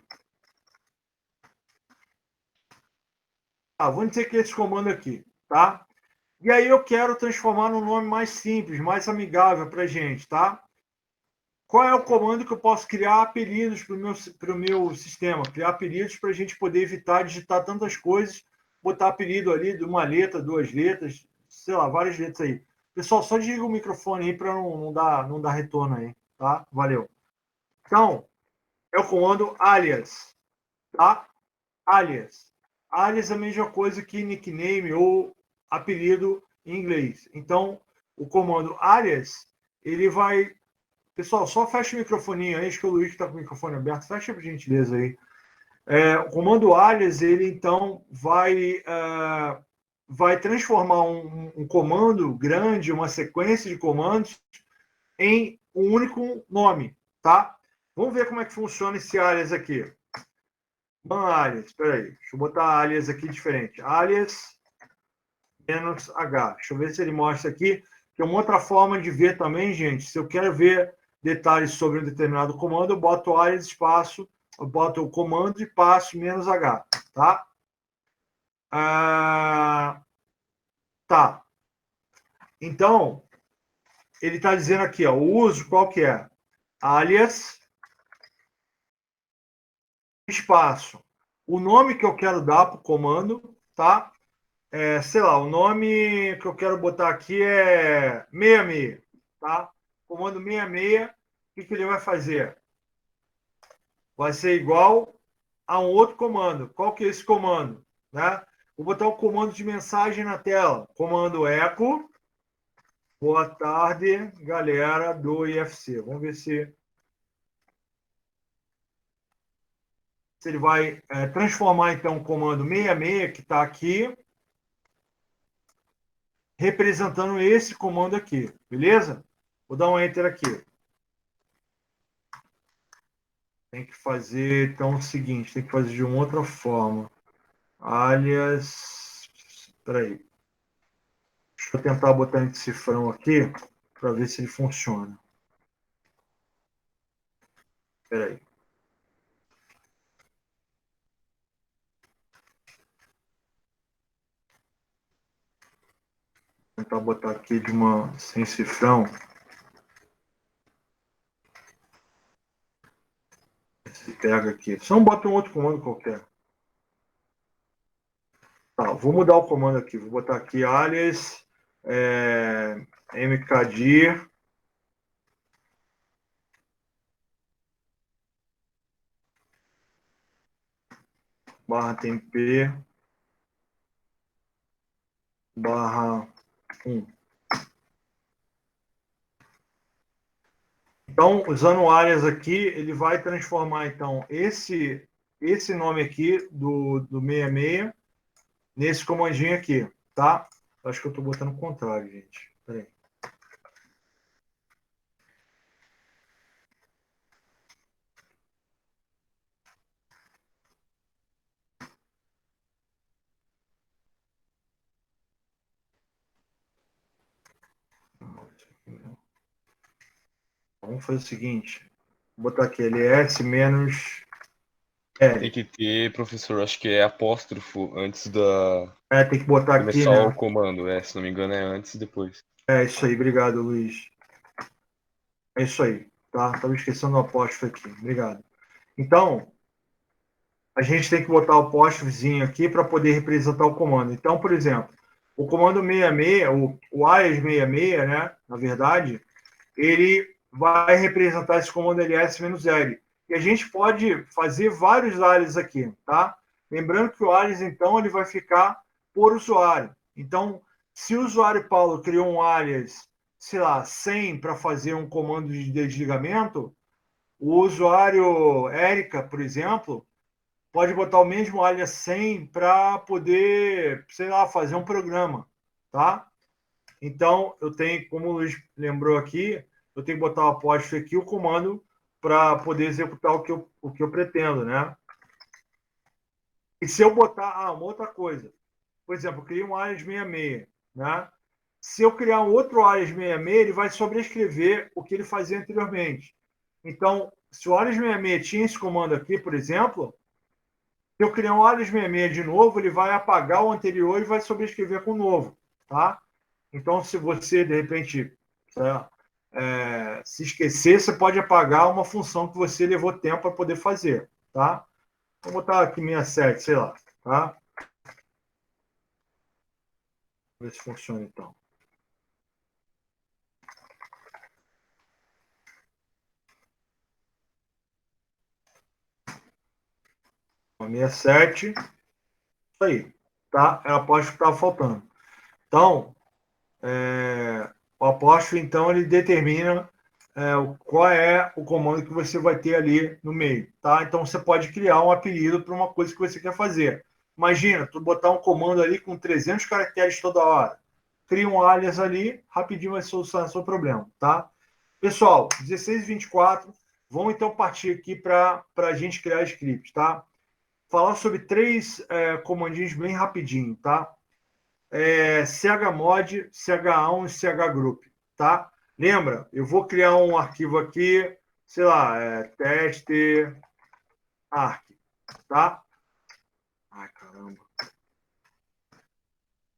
Vamos dizer que é esse comando aqui, tá? E aí eu quero transformar num nome mais simples, mais amigável para a gente, tá? Qual é o comando que eu posso criar apelidos para o meu sistema? Criar apelidos para a gente poder evitar digitar tantas coisas, botar apelido ali de uma letra, 2 letras, sei lá, várias letras aí. Pessoal, só desliga o microfone aí para não dar retorno aí, tá? Valeu. Então, é o comando alias, tá? Alias. Alias é a mesma coisa que nickname ou apelido em inglês. Então, o comando alias, ele vai Pessoal, só fecha o microfoninho aí, acho que o Luiz está com o microfone aberto, fecha por gentileza aí. O comando alias, ele então vai transformar um comando grande, uma sequência de comandos, em um único nome, tá? Vamos ver como é que funciona esse alias aqui. Alias, espera aí, deixa eu botar alias aqui diferente. Alias -h. Deixa eu ver se ele mostra aqui, que é uma outra forma de ver também, gente. Se eu quero ver detalhes sobre um determinado comando, eu boto alias espaço, eu boto o comando e passo -h, tá? Tá. Então, ele está dizendo aqui, ó, o uso qual que é? Alias espaço. O nome que eu quero dar para o comando, tá? Sei lá, o nome que eu quero botar aqui é 66, tá? Comando 66, o que ele vai fazer? Vai ser igual a um outro comando. Qual que é esse comando? Né? Vou botar o comando de mensagem na tela. Comando echo. Boa tarde, galera do IFC. Vamos ver se ele vai transformar, então, o comando 66, que está aqui, representando esse comando aqui, beleza? Vou dar um Enter aqui. Tem que fazer, então, o seguinte, tem que fazer de uma outra forma. Alias... Espera aí. Deixa eu tentar botar esse cifrão aqui, para ver se ele funciona. Espera aí. Vou tentar botar aqui sem cifrão. Se pega aqui. Só bota um outro comando qualquer. Tá, vou mudar o comando aqui. Vou botar aqui alias mkdir /temp /1. Então, usando o alias aqui, ele vai transformar então esse nome aqui do 66 nesse comandinho aqui, tá? Acho que eu estou botando o contrário, gente. Espera aí. Vamos fazer o seguinte. Vou botar aqui ls menos Tem L. que ter, professor, acho que é apóstrofo antes da Tem que botar aqui, começar o né? comando. Se não me engano, é antes e depois. É isso aí, obrigado, Luiz. É isso aí, tá? Estava esquecendo o apóstrofo aqui, obrigado. Então, a gente tem que botar o apóstrofozinho aqui para poder representar o comando. Então, por exemplo, o comando 66, o alias 66, né? Na verdade, ele vai representar esse comando ls-l. E a gente pode fazer vários alias aqui, tá? Lembrando que o alias, então, ele vai ficar por usuário. Então, se o usuário Paulo criou um alias, sei lá, 100 para fazer um comando de desligamento, o usuário Érica, por exemplo, pode botar o mesmo alias 100 para poder, sei lá, fazer um programa, tá? Então, eu tenho, como o Luiz lembrou aqui, eu tenho que botar o apóstrofo aqui, o comando, para poder executar o que eu pretendo, né? E se eu botar... uma outra coisa. Por exemplo, eu criei um alias 66, né? Se eu criar um outro alias 66, ele vai sobrescrever o que ele fazia anteriormente. Então, se o alias 66 tinha esse comando aqui, por exemplo, se eu criar um alias 66 de novo, ele vai apagar o anterior e vai sobrescrever com o novo, tá? Então, se você, de repente, se esquecer, você pode apagar uma função que você levou tempo para poder fazer, tá? Vou botar aqui 67, sei lá, tá? Vamos ver se funciona, então. Uma 67, isso aí, tá? É a apóstrofo que estava faltando. Então, o apóstrofo, então, ele determina qual é o comando que você vai ter ali no meio, tá? Então você pode criar um apelido para uma coisa que você quer fazer. Imagina, tu botar um comando ali com 300 caracteres toda hora. Cria um alias ali, rapidinho vai solucionar o seu problema, tá? Pessoal, 16 e 24, vamos então partir aqui para a gente criar scripts, tá? Falar sobre três comandinhos bem rapidinho, tá? chmod, ch1 e chgroup, tá? Lembra, eu vou criar um arquivo aqui, sei lá, teste arc, tá? Ai, caramba.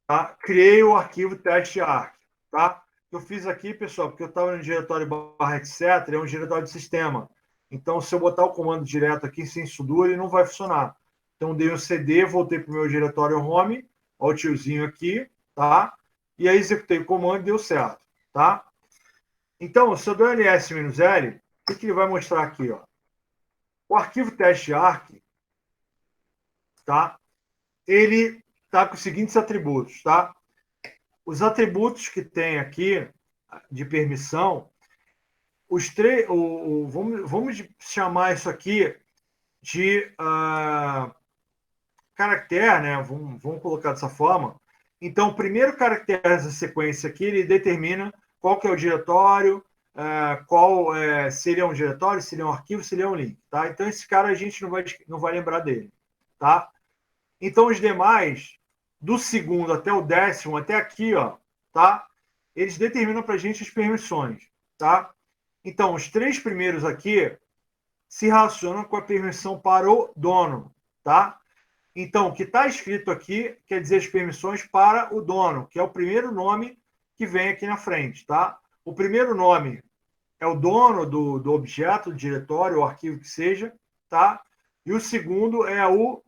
Tá? Criei o arquivo teste arc, tá? Eu fiz aqui, pessoal, porque eu estava no diretório / etc, é um diretório de sistema. Então, se eu botar o comando direto aqui sem sudo, ele não vai funcionar. Então, dei um CD, voltei para o meu diretório home, ó, o tiozinho aqui, tá? E aí executei o comando e deu certo, tá? Então, se eu dou ls-l, o que ele vai mostrar aqui, ó? O arquivo teste arc, tá? Ele tá com os seguintes atributos, tá? Os atributos que tem aqui de permissão, os três, vamos chamar isso aqui de caractere, né? Vamos colocar dessa forma. Então, o primeiro caractere dessa sequência aqui, ele determina qual que é o diretório, se ele é um diretório, se ele é um arquivo, se ele é um link, tá? Então, esse cara a gente não vai lembrar dele, tá? Então, os demais, do segundo até o 10º, até aqui, ó, tá? Eles determinam para a gente as permissões, tá? Então, os três primeiros aqui se relacionam com a permissão para o dono, tá? Então, o que está escrito aqui quer dizer as permissões para o dono, que é o primeiro nome que vem aqui na frente, tá? O primeiro nome é o dono do objeto, do diretório, ou arquivo que seja, tá? E o segundo é o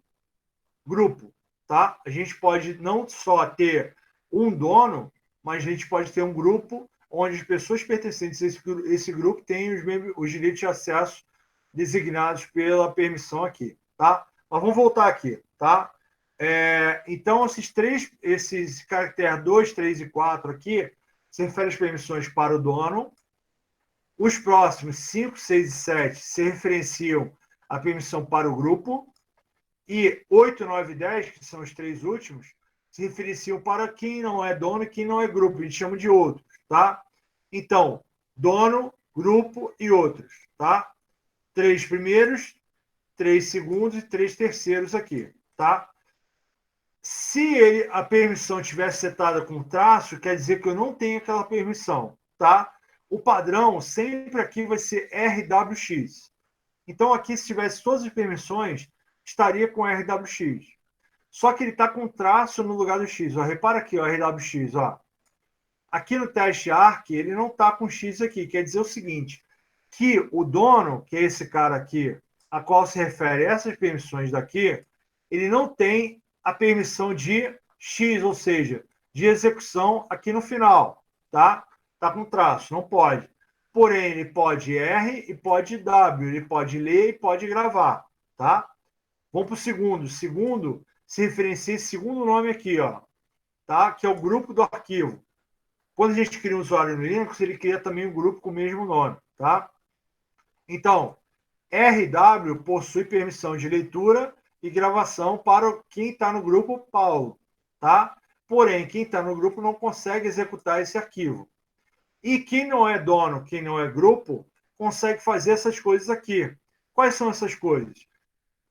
grupo, tá? A gente pode não só ter um dono, mas a gente pode ter um grupo onde as pessoas pertencentes a esse grupo têm os direitos de acesso designados pela permissão aqui, tá? Mas vamos voltar aqui, tá? Então, esses caracteres 2, 3 e 4 aqui se referem às permissões para o dono. Os próximos 5, 6 e 7 se referenciam à permissão para o grupo. E 8, 9 e 10, que são os três últimos, se referenciam para quem não é dono e quem não é grupo. A gente chama de outros, tá? Então, dono, grupo e outros, tá? 3 primeiros, 3 segundos e 3 terceiros aqui, tá? Se a permissão estiver setada com traço, quer dizer que eu não tenho aquela permissão, tá? O padrão sempre aqui vai ser RWX. Então, aqui, se tivesse todas as permissões, estaria com RWX. Só que ele está com traço no lugar do X. Ó, repara aqui, ó, RWX. Ó. Aqui no teste ARC, ele não está com X aqui. Quer dizer o seguinte, que o dono, que é esse cara aqui, a qual se refere essas permissões daqui, ele não tem a permissão de X, ou seja, de execução aqui no final. Tá? Tá com traço, não pode. Porém, ele pode R e pode W. Ele pode ler e pode gravar. Tá? Vamos para o segundo. Segundo se referencia esse segundo nome aqui, ó, tá? Que é o grupo do arquivo. Quando a gente cria um usuário no Linux, ele cria também um grupo com o mesmo nome, tá? Então, RW possui permissão de leitura e gravação para quem está no grupo Paulo, tá? Porém, quem está no grupo não consegue executar esse arquivo. E quem não é dono, quem não é grupo, consegue fazer essas coisas aqui. Quais são essas coisas?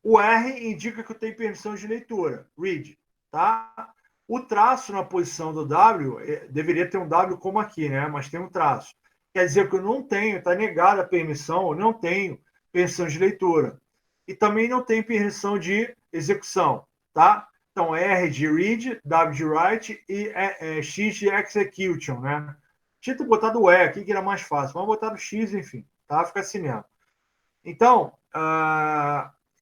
O R indica que eu tenho permissão de leitura, read, tá? O traço na posição do W, deveria ter um W como aqui, né? Mas tem um traço. Quer dizer que eu não tenho, está negada a permissão, eu não tenho permissão de leitura. E também não tenho permissão de execução, tá? Então, R de read, W de write e X de execution, né? Tinha que botar do E aqui, que era mais fácil. Vamos botar do X, enfim, tá? Fica assim mesmo. Então,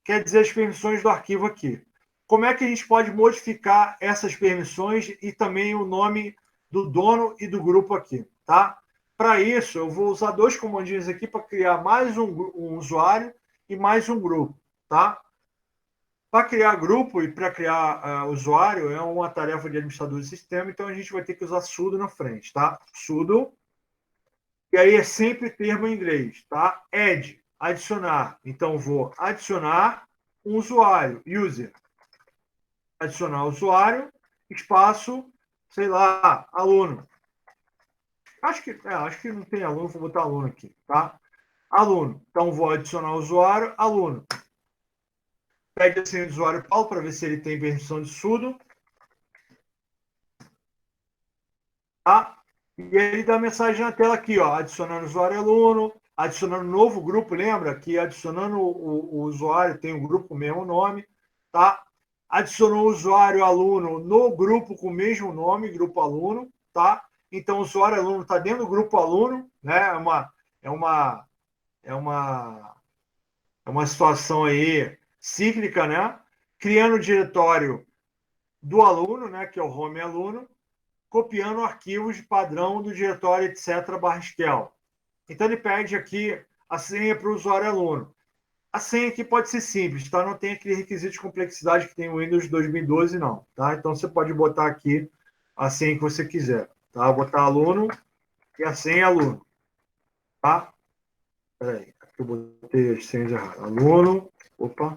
quer dizer as permissões do arquivo aqui. Como é que a gente pode modificar essas permissões e também o nome do dono e do grupo aqui, tá? Para isso, eu vou usar dois comandinhos aqui para criar mais um usuário e mais um grupo, tá? Para criar grupo e para criar usuário é uma tarefa de administrador de sistema, então a gente vai ter que usar sudo na frente, tá? Sudo E aí é sempre termo em inglês, tá? Add, adicionar. Então, vou adicionar um usuário, user. Adicionar usuário, espaço, sei lá, aluno. Acho que não tem aluno, vou botar aluno aqui, tá? Aluno. Então, vou adicionar usuário, aluno. Pede a senha do usuário Paulo para ver se ele tem permissão de sudo. Tá? E ele dá a mensagem na tela aqui, ó, adicionando usuário aluno, adicionando novo grupo, lembra que adicionando o usuário tem um grupo com o mesmo nome, tá? Adicionou o usuário aluno no grupo com o mesmo nome, grupo aluno, tá? Então o usuário aluno está dentro do grupo aluno, né? É uma, é uma, é uma situação aí cíclica, né? Criando o diretório do aluno, né? Que é o home aluno, copiando arquivos de padrão do diretório, etc., /shell. Então, ele pede aqui a senha para o usuário aluno. A senha aqui pode ser simples, tá? Não tem aquele requisito de complexidade que tem o Windows 2012, não. Tá? Então, você pode botar aqui a senha que você quiser. Tá? Vou botar aluno e a senha é aluno. Tá? Peraí, aqui eu botei as senhas erradas. Aluno, opa.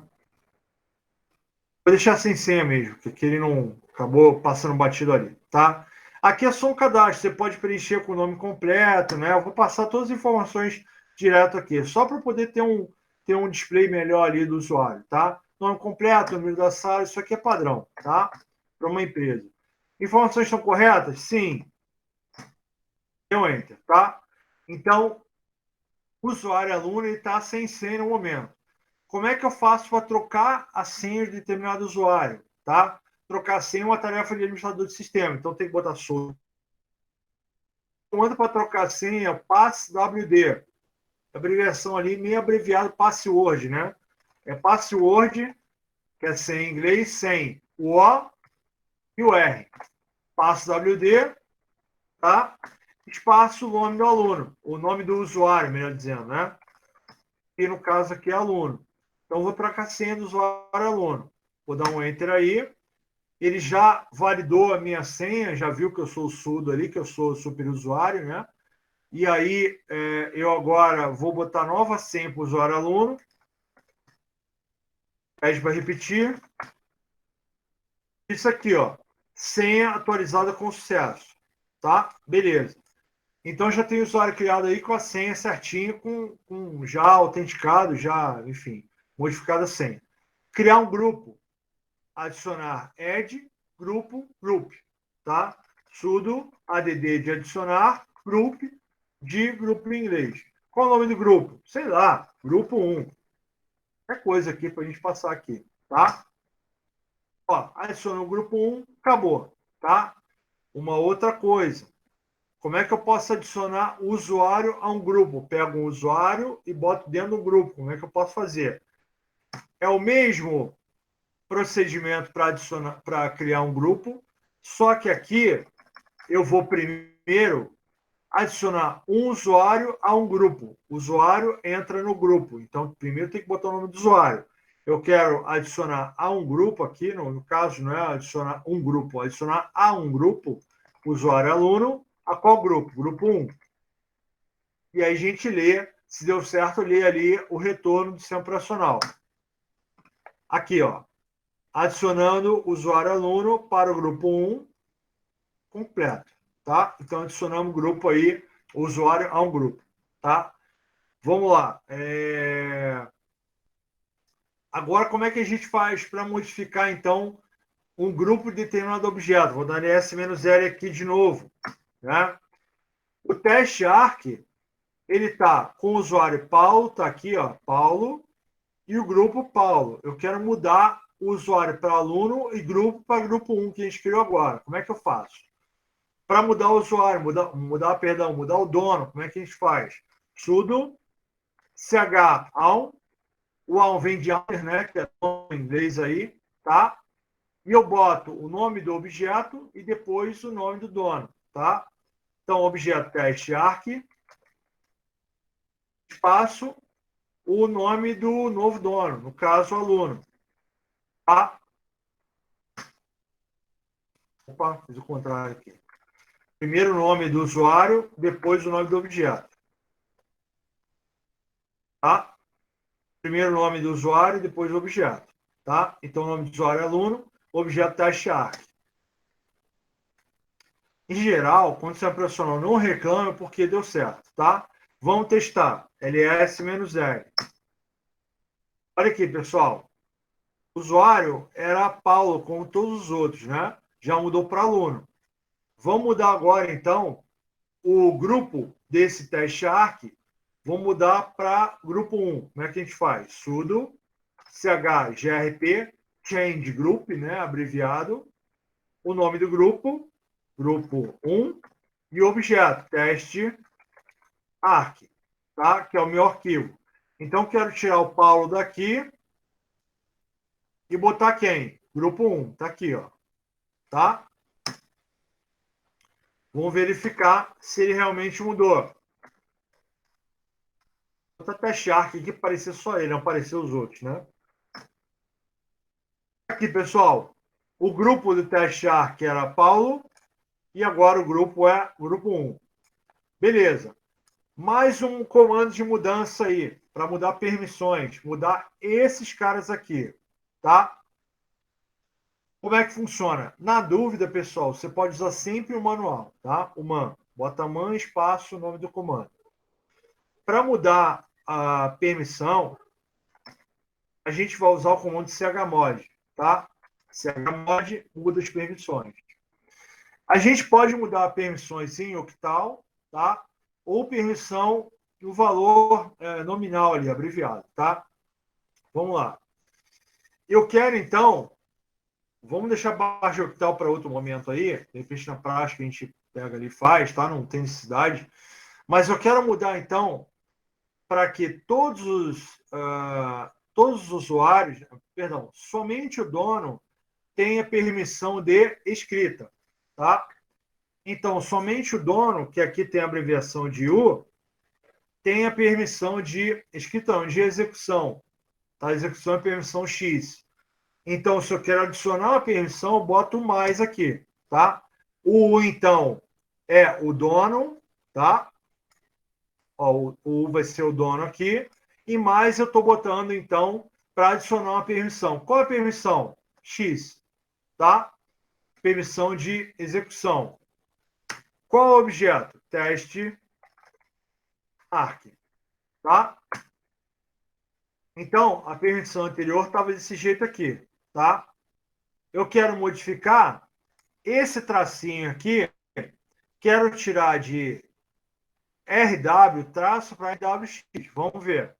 Vou deixar sem senha mesmo, porque ele não acabou passando batido ali, tá? Aqui é só um cadastro, você pode preencher com o nome completo, né? Eu vou passar todas as informações direto aqui, só para poder ter um display melhor ali do usuário, tá? Nome completo, número da sala, isso aqui é padrão, tá? Para uma empresa. Informações estão corretas? Sim. Deu enter, tá? Então, o usuário aluno está sem senha no momento. Como é que eu faço para trocar a senha de determinado usuário? Tá? Trocar a senha é uma tarefa de administrador de sistema, então tem que botar solto. Comando para trocar a senha é passwd. Abreviação ali, meio abreviado, password, né? É password, que é senha em inglês, sem o O e o R. Passwd, tá? Espaço, o nome do aluno, o nome do usuário, melhor dizendo, né? E no caso aqui é aluno. Então, vou trocar a senha do usuário aluno. Vou dar um enter aí. Ele já validou a minha senha, já viu que eu sou o sudo ali, que eu sou o superusuário, né? E aí, eu agora vou botar nova senha para o usuário aluno. Pede para repetir. Isso aqui, ó. Senha atualizada com sucesso. Tá? Beleza. Então, já tem o usuário criado aí com a senha certinho, com já autenticado, já, enfim, modificada a senha. Criar um grupo. Adicionar add, grupo, group, tá? Sudo add de adicionar, group, de grupo em inglês. Qual o nome do grupo? Sei lá, grupo 1. Qualquer coisa aqui para a gente passar aqui, tá? Ó, adicionou o grupo 1, acabou, tá? Uma outra coisa. Como é que eu posso adicionar o usuário a um grupo? Pego um usuário e boto dentro do grupo. Como é que eu posso fazer? É o mesmo procedimento para adicionar, para criar um grupo, só que aqui eu vou primeiro adicionar um usuário a um grupo. O usuário entra no grupo, então primeiro tem que botar o nome do usuário. Eu quero adicionar a um grupo aqui, no caso não é adicionar um grupo, adicionar a um grupo, usuário aluno, a qual grupo? Grupo 1. E aí a gente lê, se deu certo, lê ali o retorno do sistema operacional. Aqui, ó, adicionando usuário aluno para o grupo 1 completo, tá? Então, adicionamos o grupo aí, o usuário a um grupo, tá? Vamos lá. Agora, como é que a gente faz para modificar, então, um grupo de determinado objeto? Vou dar S-L aqui de novo, né? O teste ARC, ele está com o usuário Paulo, está aqui, ó, Paulo, e o grupo Paulo. Eu quero mudar o usuário para aluno e grupo para grupo 1, que a gente criou agora. Como é que eu faço? Para mudar o usuário, mudar o dono, como é que a gente faz? Sudo ch o AUM vem de owner, né, que é o inglês aí, tá? E eu boto o nome do objeto e depois o nome do dono, tá? Então, objeto teste arc, espaço, o nome do novo dono, no caso, aluno. Tá? Opa, fiz o contrário aqui. Primeiro o nome do usuário, depois o nome do objeto. tá? Primeiro o nome do usuário e depois o objeto, tá? Então, o nome do usuário é aluno, objeto teste ARC. Em geral, quando você é profissional, não reclame porque deu certo, tá? Vamos testar. ls-l. Olha aqui, pessoal. O usuário era Paulo, como todos os outros, né? Já mudou para aluno. Vamos mudar agora, então, o grupo desse teste ARC. Vamos mudar para grupo 1. Como é que a gente faz? Sudo chgrp change group, né? Abreviado. O nome do grupo, grupo 1, e o objeto, teste ARC, tá? Que é o meu arquivo. Então, quero tirar o Paulo daqui e botar quem? Grupo 1, tá aqui, ó. Tá? Vamos verificar se ele realmente mudou. Vou botar teste ARC aqui para aparecer só ele, não aparecer os outros, né? Aqui, pessoal, o grupo do teste ARC era Paulo e agora o grupo é grupo 1. Beleza. Mais um comando de mudança aí, para mudar permissões, mudar esses caras aqui, tá? Como é que funciona? Na dúvida, pessoal, você pode usar sempre o manual, tá? O man. Bota man, espaço, o nome do comando. Para mudar a permissão, a gente vai usar o comando chmod, tá? Chmod muda as permissões. A gente pode mudar permissões em octal, tá? Ou permissão e o valor nominal ali, abreviado, tá? Vamos lá. Eu quero, então, vamos deixar barra de octal para outro momento aí, de repente na prática a gente pega ali e faz, tá? Não tem necessidade. Mas eu quero mudar, então, para que todos os usuários, perdão, somente o dono tenha permissão de escrita, tá? Então, somente o dono, que aqui tem a abreviação de U, tem a permissão de escrita, não, de execução. Tá? Execução é permissão X. Então, se eu quero adicionar uma permissão, eu boto mais aqui, tá? O U, então, é o dono, tá? Ó, o U vai ser o dono aqui. E mais eu estou botando, então, para adicionar uma permissão. Qual é a permissão? X, tá? Permissão de execução. Qual é o objeto? Teste ARC, tá? Então, a permissão anterior estava desse jeito aqui, tá? Eu quero modificar esse tracinho aqui, quero tirar de RW traço para RWX. Vamos ver.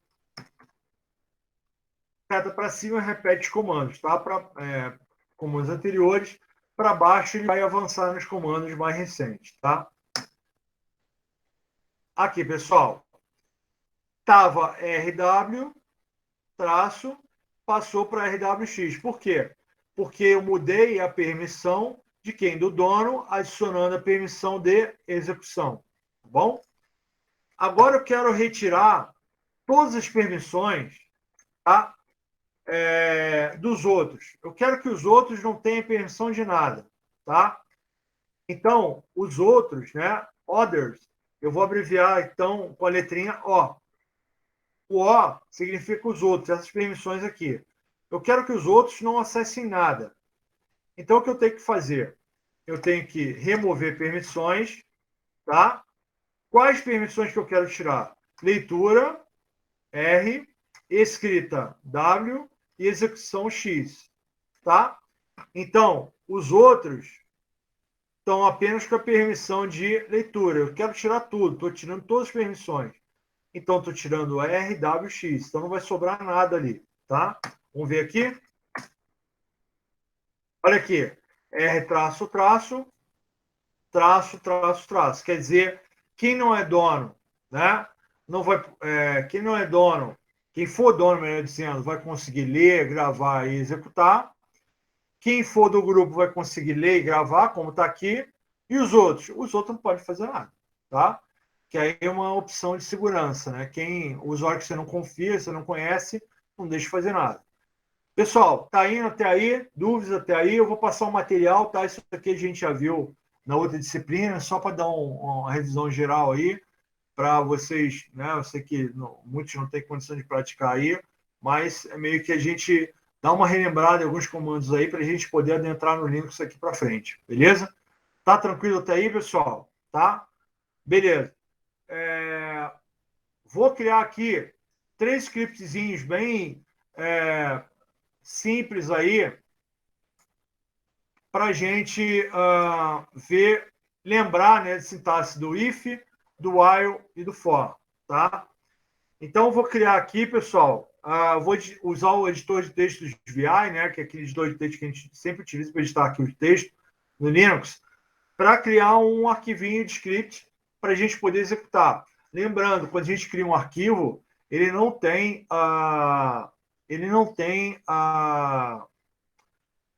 Seta para cima repete os comandos, tá? Para comandos anteriores, para baixo ele vai avançar nos comandos mais recentes, tá? Aqui, pessoal, estava RW traço, passou para RWX. Por quê? Porque eu mudei a permissão de quem? Do dono, adicionando a permissão de execução. Tá bom? Agora eu quero retirar todas as permissões, tá? Dos outros. Eu quero que os outros não tenham permissão de nada, tá? Então, os outros, né? Others, eu vou abreviar, então, com a letrinha O. O O significa os outros, essas permissões aqui. Eu quero que os outros não acessem nada. Então, o que eu tenho que fazer? Eu tenho que remover permissões, tá? Quais permissões que eu quero tirar? Leitura, R, escrita, W e execução, X, tá? Então, os outros estão apenas com a permissão de leitura. Eu quero tirar tudo, estou tirando todas as permissões. Então, estou tirando R, W, X. Então, não vai sobrar nada ali, tá? Vamos ver aqui. Olha aqui. R, traço, traço, traço, traço, traço. Quer dizer, quem não é dono, né? Não vai, quem não é dono, quem for dono, melhor dizendo, vai conseguir ler, gravar e executar. Quem for do grupo vai conseguir ler e gravar, como está aqui. E os outros? Os outros não podem fazer nada, tá? Que aí é uma opção de segurança, né? O usuário que você não confia, você não conhece, não deixa de fazer nada. Pessoal, tá indo até aí? Dúvidas até aí? Eu vou passar o material, tá? Isso aqui a gente já viu na outra disciplina, só para dar uma revisão geral aí. para vocês, né? Eu sei que muitos não têm condição de praticar aí, mas é meio que a gente dá uma relembrada em alguns comandos aí para a gente poder adentrar no Linux aqui para frente, beleza? Tá tranquilo até aí, pessoal? Tá? Beleza. Vou criar aqui 3 scriptzinhos bem simples aí para a gente ver, lembrar, né, de sintaxe do if, do while e do for, tá? Então, eu vou criar aqui, pessoal, vou usar o editor de textos VI, né, que é aquele editor de texto que a gente sempre utiliza para editar aqui o texto no Linux, para criar um arquivinho de script para a gente poder executar. Lembrando, quando a gente cria um arquivo, ele não tem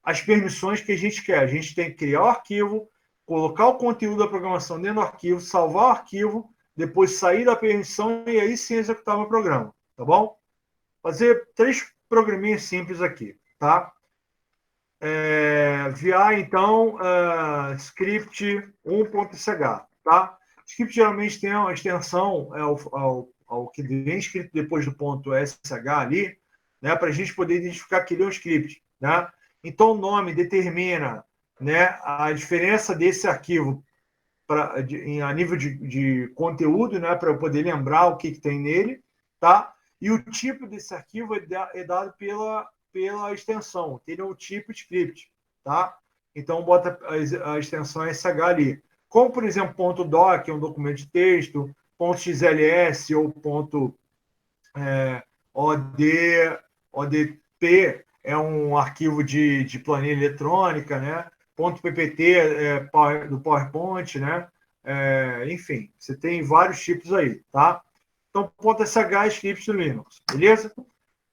as permissões que a gente quer. A gente tem que criar o arquivo, colocar o conteúdo da programação dentro do arquivo, salvar o arquivo, depois sair da permissão e aí sim executar o meu programa, tá bom? Fazer 3 programinhas simples aqui, tá? VI, então, script 1.sh, tá? Script geralmente tem uma extensão ao que vem escrito depois do ponto .sh ali, né, para a gente poder identificar que ele é um script, né? Então, o nome determina, né, a diferença desse arquivo a nível de conteúdo, né, para eu poder lembrar o que tem nele, tá? E o tipo desse arquivo é dado pela extensão, ele é o tipo script, tá? Então, bota a extensão sh ali. Como, por exemplo, .doc, que é um documento de texto, .xls ou .odp é um arquivo de planilha eletrônica, né? .ppt do PowerPoint, né? Enfim, você tem vários tipos aí, tá? Então, .sh é script do Linux, beleza?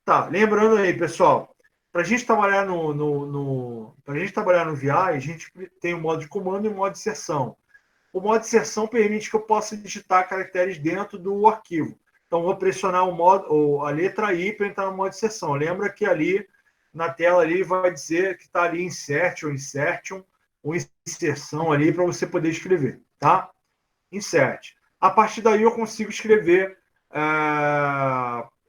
Tá, lembrando aí, pessoal, para a gente trabalhar no VI, a gente tem o modo de comando e o modo de inserção. O modo de inserção permite que eu possa digitar caracteres dentro do arquivo. Então, vou pressionar a letra I para entrar no modo de inserção. Lembra que ali, na tela, ali vai dizer que está ali insert ou insertion, ou inserção ali para você poder escrever, tá? Insert. A partir daí, eu consigo escrever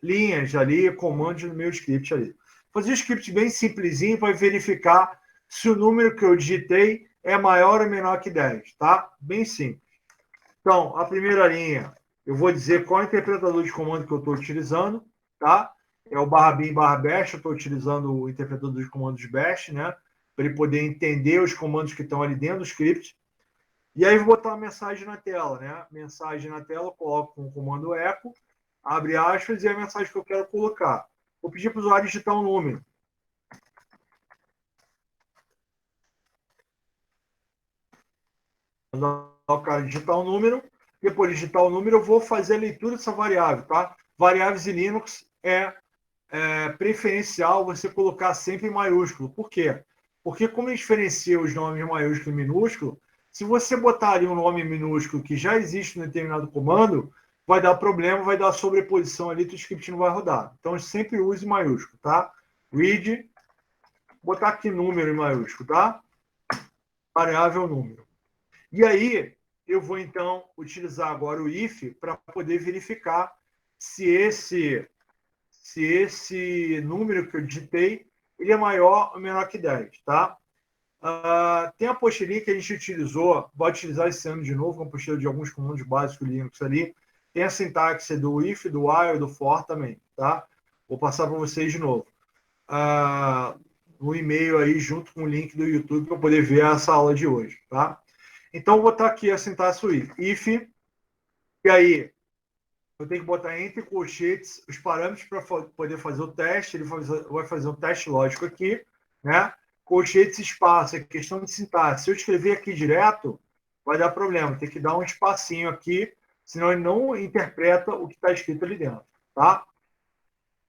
linhas ali, comandos no meu script ali. Fazer um script bem simplesinho para verificar se o número que eu digitei é maior ou menor que 10, tá? Bem simples. Então, a primeira linha, eu vou dizer qual é o interpretador de comando que eu estou utilizando, tá? É o /bin/bash, eu estou utilizando o interpretador de comandos bash, né? Para ele poder entender os comandos que estão ali dentro do script. E aí, eu vou botar uma mensagem na tela, né? Mensagem na tela, eu coloco com o comando echo, abre aspas, e a mensagem que eu quero colocar. Vou pedir para o usuário digitar um número. O cara digitar um número, depois de digitar o número, eu vou fazer a leitura dessa variável, tá? Variáveis em Linux é preferencial você colocar sempre em maiúsculo. Por quê? Porque como ele diferencia os nomes maiúsculo e minúsculo, se você botar ali um nome minúsculo que já existe no determinado comando, vai dar problema, vai dar sobreposição ali, o script não vai rodar. Então, sempre use maiúsculo, tá? Read, botar aqui número em maiúsculo, tá? Variável número. E aí, eu vou, então, utilizar agora o if para poder verificar se esse número que eu digitei ele é maior ou menor que 10, tá? Tem a apostilinha que a gente utilizou, vai utilizar esse ano de novo, uma apostila de alguns comandos básicos do Linux ali. Tem a sintaxe do if, do while, do for também, tá? Vou passar para vocês de novo. No e-mail aí, junto com o link do YouTube, para poder ver essa aula de hoje, tá? Então, vou botar aqui a sintaxe if, e aí eu tenho que botar entre colchetes os parâmetros para poder fazer o teste. Ele vai fazer um teste lógico aqui, né? Colchetes, espaço, é questão de sintaxe. Se eu escrever aqui direto, vai dar problema. Tem que dar um espacinho aqui, senão ele não interpreta o que está escrito ali dentro, tá?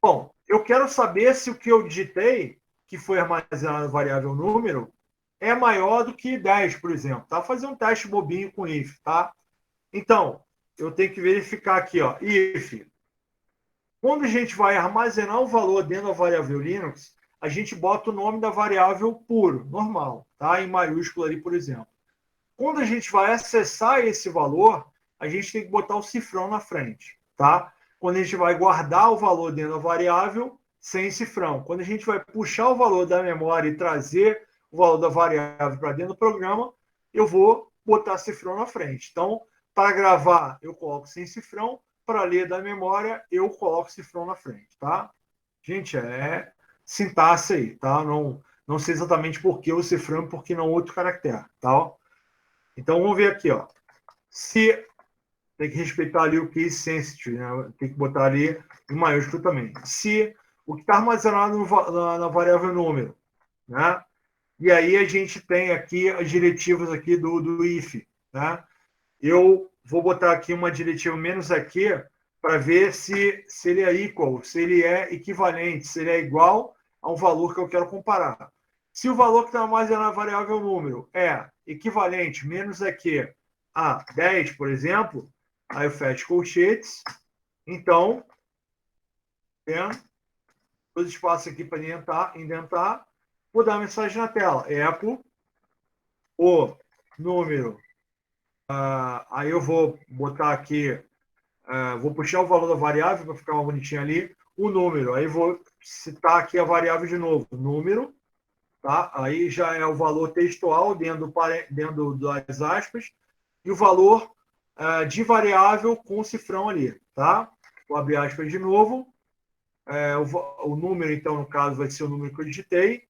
Bom, eu quero saber se o que eu digitei, que foi armazenado no variável número, é maior do que 10, por exemplo, tá? Vou fazer um teste bobinho com if, tá? Então, eu tenho que verificar aqui, ó, if. Quando a gente vai armazenar o valor dentro da variável Linux, a gente bota o nome da variável puro, normal, tá? Em maiúsculo ali, por exemplo. Quando a gente vai acessar esse valor, a gente tem que botar o cifrão na frente, tá? Quando a gente vai guardar o valor dentro da variável, sem cifrão. Quando a gente vai puxar o valor da memória e trazer o valor da variável para dentro do programa, eu vou botar cifrão na frente. Então, para gravar, eu coloco sem cifrão. Para ler da memória, eu coloco cifrão na frente, tá? Gente, é sintaxe aí, tá? Não sei exatamente por que o cifrão, por que não outro caractere, tá? Então, vamos ver aqui, ó. Se tem que respeitar ali o case sensitive, né? Tem que botar ali em maiúsculo também. Se o que está armazenado na variável número, né? E aí a gente tem aqui as diretivas aqui do if, né? Eu vou botar aqui uma diretiva menos aqui para ver se ele é equal, se ele é equivalente, se ele é igual a um valor que eu quero comparar. Se o valor que está armazenado na variável número é equivalente menos aqui a 10, por exemplo, aí eu fecho colchetes. Então, dois espaços aqui para indentar, vou dar a mensagem na tela. Eco o número. Aí eu vou botar aqui, vou puxar o valor da variável para ficar mais bonitinho ali, o número. Aí vou citar aqui a variável de novo, número, tá? Aí já é o valor textual dentro das aspas e o valor de variável com o cifrão ali, tá? Vou abrir aspas de novo. O número, então, no caso, vai ser o número que eu digitei.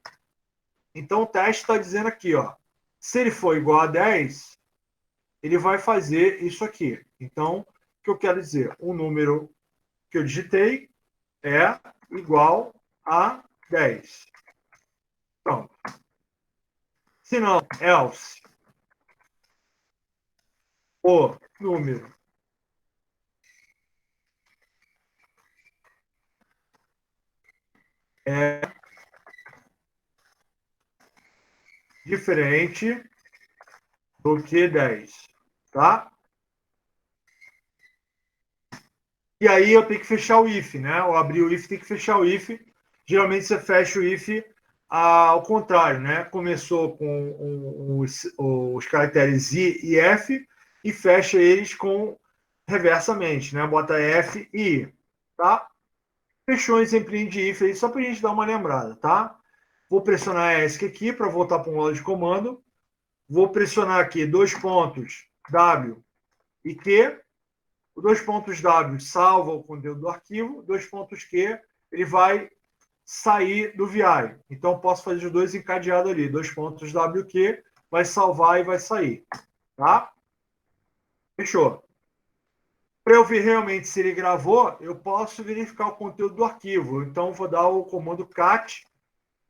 Então, o teste está dizendo aqui, ó, se ele for igual a 10, ele vai fazer isso aqui. Então, o que eu quero dizer? O número que eu digitei é igual a 10. Pronto. Se não, else, o número é diferente do que 10, tá? E aí eu tenho que fechar o if, né? Ao abrir o if, tem que fechar o if. Geralmente você fecha o if ao contrário, né? Começou com os caracteres I e F e fecha eles com reversamente, né? Bota F e I, tá? Fechou o exemplinho de if aí, só para a gente dar uma lembrada, tá? Vou pressionar ESC aqui para voltar para um modo de comando. Vou pressionar aqui dois pontos W e Q. O dois pontos W salva o conteúdo do arquivo, dois pontos Q, ele vai sair do VI. Então, posso fazer os dois encadeados ali. Dois pontos WQ, vai salvar e vai sair. Tá? Fechou. Para eu ver realmente se ele gravou, eu posso verificar o conteúdo do arquivo. Então, vou dar o comando cat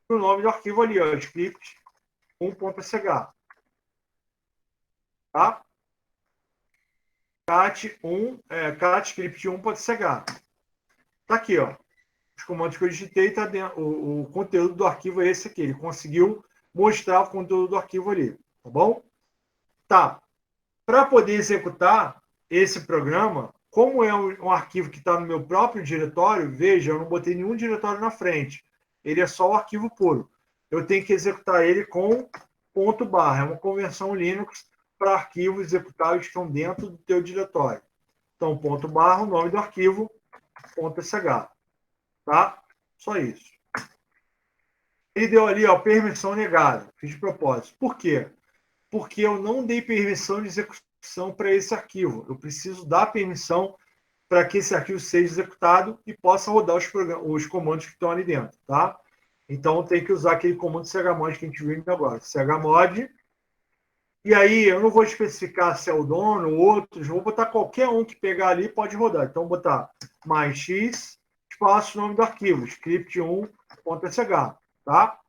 para o nome do arquivo ali, ó, script 1.sh. Tá? cat script 1.sh. Tá aqui, ó. Os comandos que eu digitei, tá dentro, o conteúdo do arquivo é esse aqui. Ele conseguiu mostrar o conteúdo do arquivo ali. Tá bom? Tá. Para poder executar esse programa, como é um arquivo que está no meu próprio diretório, veja, eu não botei nenhum diretório na frente. Ele é só o arquivo puro. Eu tenho que executar ele com ponto barra. É uma conversão Linux para arquivos executáveis que estão dentro do teu diretório. Então, ponto barra, o nome do arquivo, ponto .sh. Tá? Só isso. Ele deu ali, ó, permissão negada. Fiz de propósito. Por quê? Porque eu não dei permissão de execução para esse arquivo. Eu preciso dar permissão para que esse arquivo seja executado e possa rodar os comandos que estão ali dentro, tá? Então, tem que usar aquele comando chmod que a gente viu agora. Chmod. E aí, eu não vou especificar se é o dono ou outros, vou botar qualquer um que pegar ali pode rodar. Então, vou botar mais x, espaço, nome do arquivo, script1.sh, tá?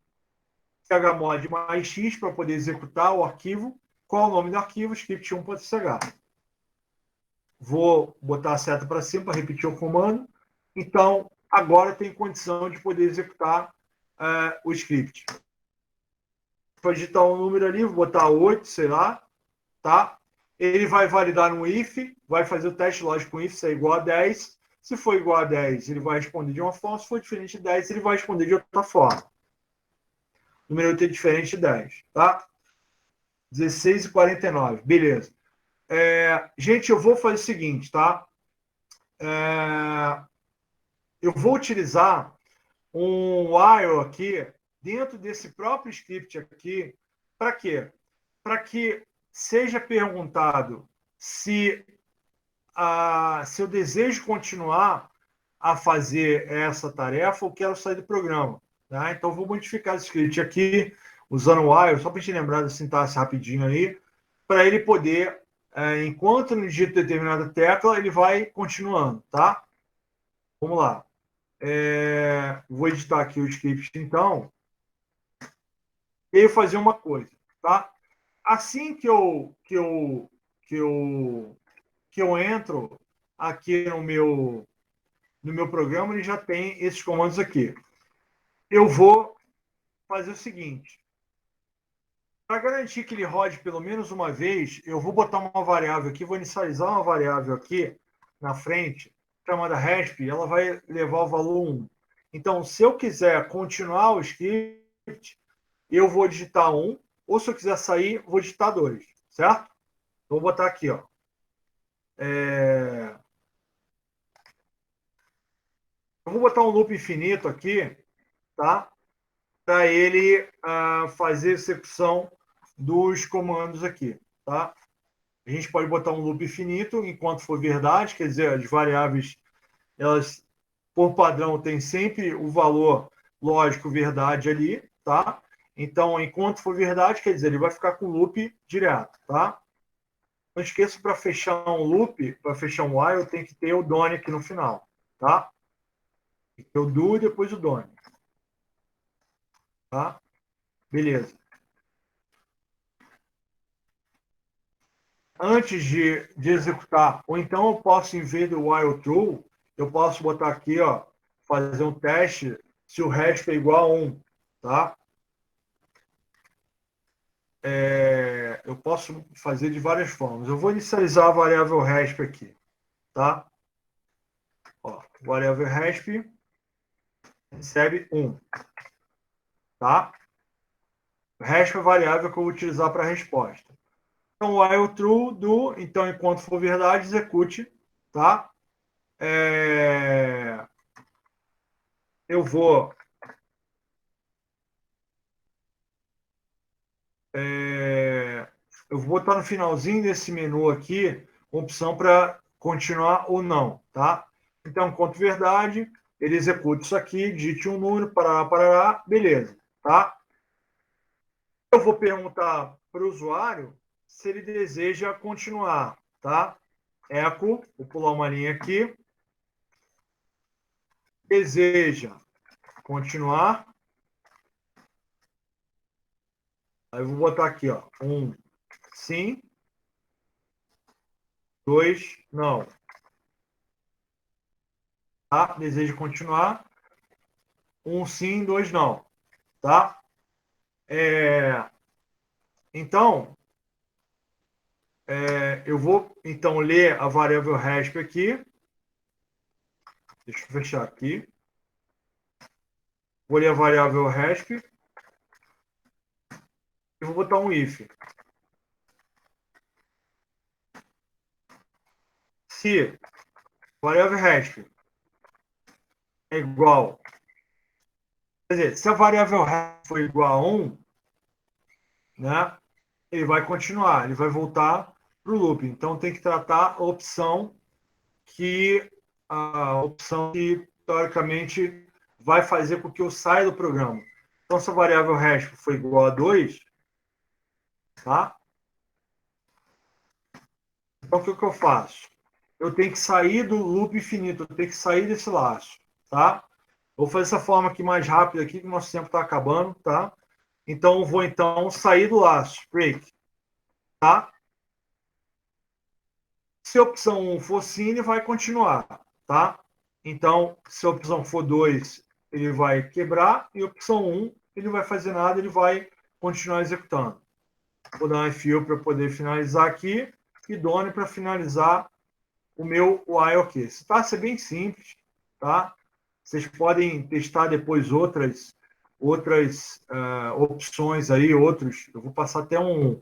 chmod mais x para poder executar o arquivo. Qual é o nome do arquivo? Script1.sh. Vou botar a seta para cima para repetir o comando. Então, agora tem condição de poder executar o script. Vou digitar um número ali, vou botar 8, sei lá, tá? Ele vai validar no if, vai fazer o teste lógico com if, se é igual a 10. Se for igual a 10, ele vai responder de uma forma. Se for diferente de 10, ele vai responder de outra forma. Número 8 é diferente de 10, tá? 16 e 49, beleza. Gente, eu vou fazer o seguinte, tá? Eu vou utilizar um while aqui dentro desse próprio script aqui. Para quê? Para que seja perguntado se eu desejo continuar a fazer essa tarefa ou quero sair do programa. Tá? Então, eu vou modificar esse script aqui, usando o while, só para a gente lembrar da sintaxe rapidinho aí, para ele poder, enquanto não digita determinada tecla, ele vai continuando, tá? Vamos lá. Vou editar aqui o script, então, e fazer uma coisa, tá? Assim que eu entro aqui no meu programa, ele já tem esses comandos aqui. Eu vou fazer o seguinte. Para garantir que ele rode pelo menos uma vez, eu vou botar uma variável aqui, vou inicializar uma variável aqui na frente, chamada resp, ela vai levar o valor 1. Então, se eu quiser continuar o script, eu vou digitar 1, ou se eu quiser sair, vou digitar 2, certo? Vou botar aqui, ó. Eu vou botar um loop infinito aqui, tá? Para ele fazer a execução dos comandos aqui, tá? A gente pode botar um loop infinito enquanto for verdade, quer dizer, as variáveis, elas, por padrão, têm sempre o valor lógico verdade ali, tá? Então, enquanto for verdade, quer dizer, ele vai ficar com loop direto, tá? Não esqueça, para fechar um loop, para fechar um while, tem que ter o done aqui no final, tá? Tem que ter o do e depois o done. Tá? Beleza. Antes de executar, ou então eu posso, em vez do while true, eu posso botar aqui, ó, fazer um teste se o resp é igual a 1, tá? Eu posso fazer de várias formas. Eu vou inicializar a variável resp aqui, tá? Ó, variável resp recebe 1, tá? O resp é a variável que eu vou utilizar para a resposta. Então, while true do, então, enquanto for verdade, execute, tá? Eu vou botar no finalzinho desse menu aqui opção para continuar ou não, tá? Então, enquanto verdade, ele executa isso aqui, digite um número, parará, beleza, tá? Eu vou perguntar para o usuário se ele deseja continuar, tá? Echo, vou pular uma linha aqui. Deseja continuar. Aí eu vou botar aqui, ó, 1, sim. 2, não. Tá? Deseja continuar. 1, sim, 2, não. Tá? Então, eu vou então ler a variável resp aqui. Deixa eu fechar aqui. Vou ler a variável resp. E vou botar um if. Se a variável resp é igual... Quer dizer, se a variável resp for igual a 1, né, ele vai continuar, ele vai voltar para o loop. Então, tem que tratar a opção que, teoricamente, vai fazer com que eu saia do programa. Então, se a variável resp for igual a 2, tá? Então, o que eu faço? Eu tenho que sair do loop infinito, eu tenho que sair desse laço, tá? Vou fazer essa forma aqui mais rápida aqui, que o nosso tempo está acabando, tá? Então, eu vou, então, sair do laço, break, tá? Se a opção 1 for sim, ele vai continuar, tá? Então, se a opção for 2, ele vai quebrar, e a opção 1, ele não vai fazer nada, ele vai continuar executando. Vou dar um FU para poder finalizar aqui, e done para finalizar o meu while aqui. Isso está ser bem simples, tá? Vocês podem testar depois outras opções aí, outros. Eu vou passar até um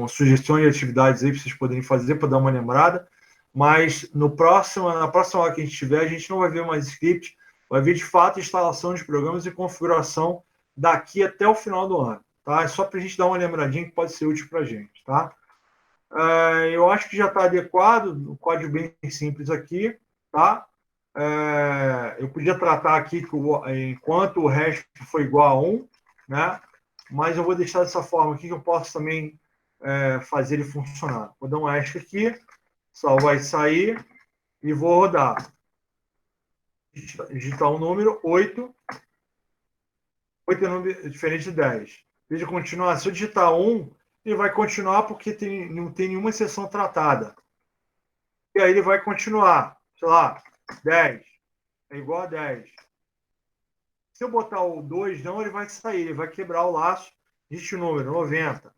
sugestões de atividades aí para vocês poderem fazer, para dar uma lembrada. Mas na próxima aula que a gente tiver, a gente não vai ver mais script, vai ver de fato instalação de programas e configuração daqui até o final do ano. Tá? É só para a gente dar uma lembradinha que pode ser útil para a gente. Tá? Eu acho que já está adequado, o código bem simples aqui. Tá? Eu podia tratar aqui enquanto o resto foi igual a 1, né? Mas eu vou deixar dessa forma aqui que eu posso também fazer ele funcionar. Vou dar um ESC aqui, só vai sair e vou rodar. Digitar o número 8. 8 é número diferente de 10. Veja continuar. Se eu digitar 1, ele vai continuar porque não tem nenhuma exceção tratada. E aí ele vai continuar. Sei lá, 10 é igual a 10. Se eu botar o 2, não, ele vai sair, ele vai quebrar o laço. Digite o número, 90.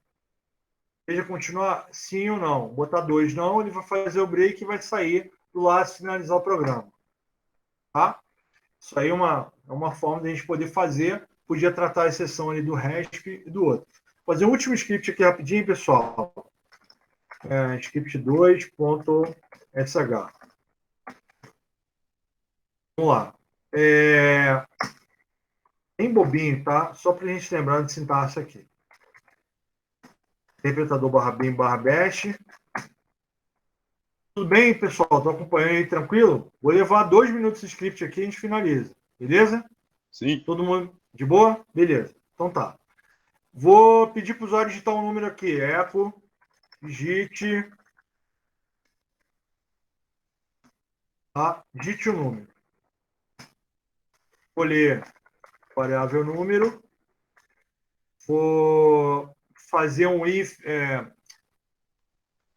Veja continuar sim ou não. Botar 2 não, ele vai fazer o break e vai sair do laço e finalizar o programa. Tá? Isso aí é uma forma de a gente poder fazer. Podia tratar a exceção ali do RESP e do outro. Vou fazer o último script aqui rapidinho, pessoal. Script 2.sh. Vamos lá. Bem bobinho, tá? Só para a gente lembrar de sintaxe aqui. Interpretador /bin/bash. Tudo bem, pessoal? Estou acompanhando aí tranquilo? Vou levar 2 minutos de script aqui e a gente finaliza. Beleza? Sim. Todo mundo de boa? Beleza. Então tá. Vou pedir para o usuário digitar um número aqui. Echo, digite. Tá? Digite o número. Escolher variável número. Vou fazer um if.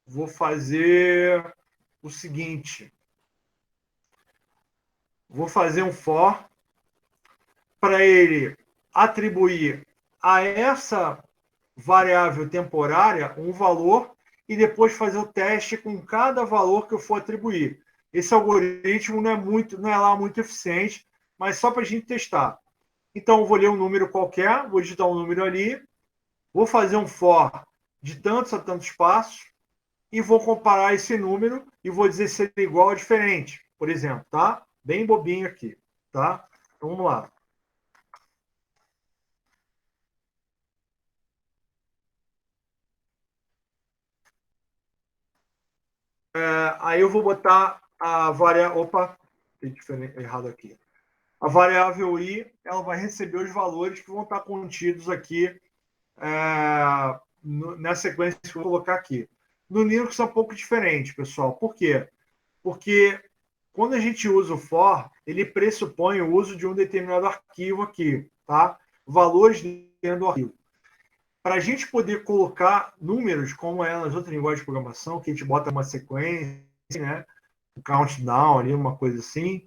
Vou fazer o seguinte. Vou fazer um for para ele atribuir a essa variável temporária um valor e depois fazer o teste com cada valor que eu for atribuir. Esse algoritmo não é lá muito eficiente, mas só para a gente testar. Então, eu vou ler um número qualquer, vou digitar um número ali, vou fazer um for de tantos a tantos passos e vou comparar esse número e vou dizer se ele é igual ou diferente, por exemplo, tá? Bem bobinho aqui, tá? Então, vamos lá. Aí eu vou botar a variável... Opa, tem errado aqui. A variável i, ela vai receber os valores que vão estar contidos aqui na sequência que eu vou colocar aqui. No Linux é um pouco diferente, pessoal. Por quê? Porque quando a gente usa o for, ele pressupõe o uso de um determinado arquivo aqui, tá? Valores dentro do arquivo. Para a gente poder colocar números, como é nas outras linguagens de programação, que a gente bota uma sequência, né? Um countdown ali, uma coisa assim,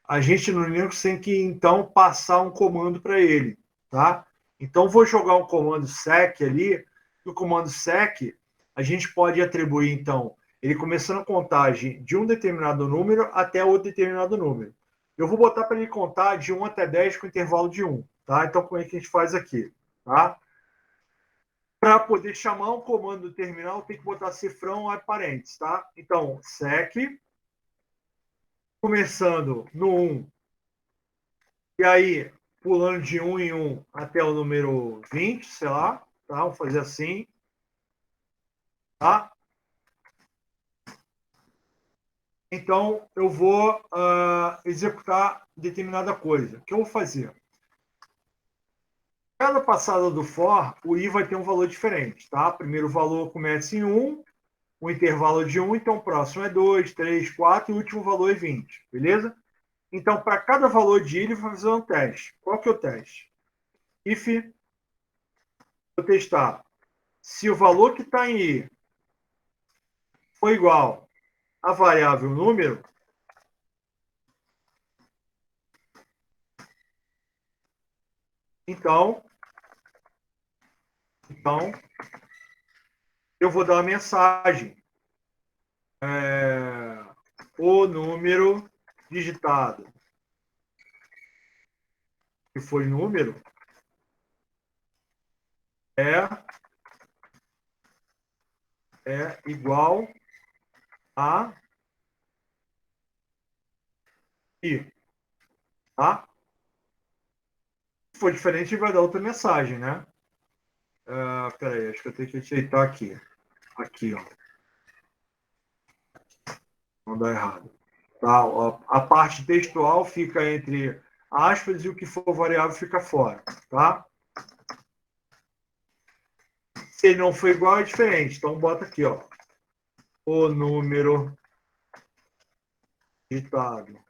a gente no Linux tem que, então, passar um comando para ele, tá? Então, vou jogar um comando sec ali, e o comando sec, a gente pode atribuir, então, ele começando a contagem de um determinado número até outro determinado número. Eu vou botar para ele contar de 1 até 10 com intervalo de 1, tá? Então, como é que a gente faz aqui, tá? Para poder chamar um comando do terminal, tem que botar cifrão a parênteses, tá? Então, sec, começando no 1, e aí pulando de 1 em 1 até o número 20, sei lá, tá? Vamos fazer assim, tá? Então, eu vou executar determinada coisa. O que eu vou fazer? Cada passada do for, o i vai ter um valor diferente, tá? Primeiro valor começa em 1, o intervalo de 1, então o próximo é 2, 3, 4 e o último valor é 20, beleza? Então, para cada valor de i, ele vai fazer um teste. Qual que é o teste? If, vou testar. Se o valor que está em i for igual à variável número, então eu vou dar uma mensagem. O número digitado, que foi número, é é igual a I. Tá? Se for diferente, vai dar outra mensagem, né? Peraí, acho que eu tenho que ajeitar aqui. Aqui, ó. Não dá errado. Tá? A parte textual fica entre aspas e o que for variável fica fora. Tá? Se ele não for igual, é diferente. Então, bota aqui, ó. O número digitado.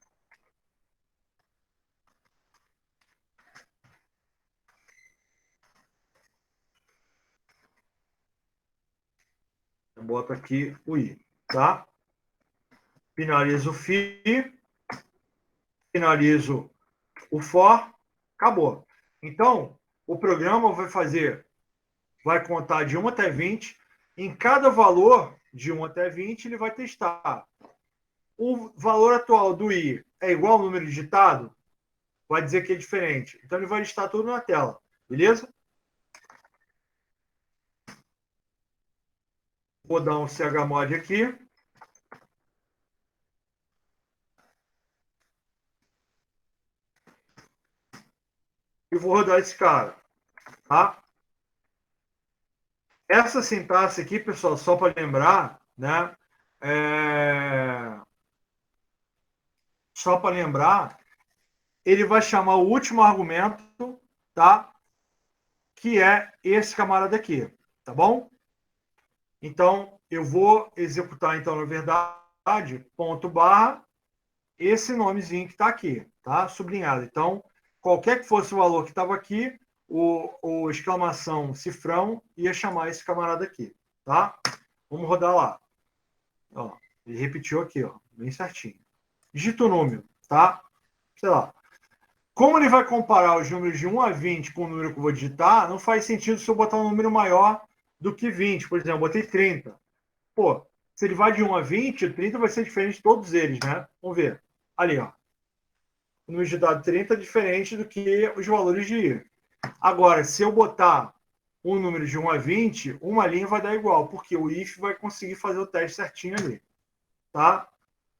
Bota aqui o I, tá? Finalizo o FI, finalizo o FOR, acabou. Então, o programa vai contar de 1 até 20. Em cada valor de 1 até 20, ele vai testar. O valor atual do I é igual ao número digitado? Vai dizer que é diferente. Então, ele vai listar tudo na tela, beleza? Vou dar um chmod aqui. E vou rodar esse cara. Tá? Essa sintaxe aqui, pessoal, só para lembrar, né? Só para lembrar, ele vai chamar o último argumento, tá? Que é esse camarada aqui, tá bom? Então, eu vou executar, então, na verdade, ponto barra, esse nomezinho que está aqui, tá? Sublinhado. Então, qualquer que fosse o valor que estava aqui, o exclamação cifrão ia chamar esse camarada aqui, tá? Vamos rodar lá. Ó, ele repetiu aqui, ó, bem certinho. Digita o número, tá? Sei lá. Como ele vai comparar os números de 1 a 20 com o número que eu vou digitar, não faz sentido se eu botar um número maior do que 20. Por exemplo, eu botei 30. Pô, se ele vai de 1 a 20, o 30 vai ser diferente de todos eles, né? Vamos ver. Ali, ó. O número digitado 30 é diferente do que os valores de I. Agora, se eu botar um número de 1 a 20, uma linha vai dar igual, porque o if vai conseguir fazer o teste certinho ali. Tá?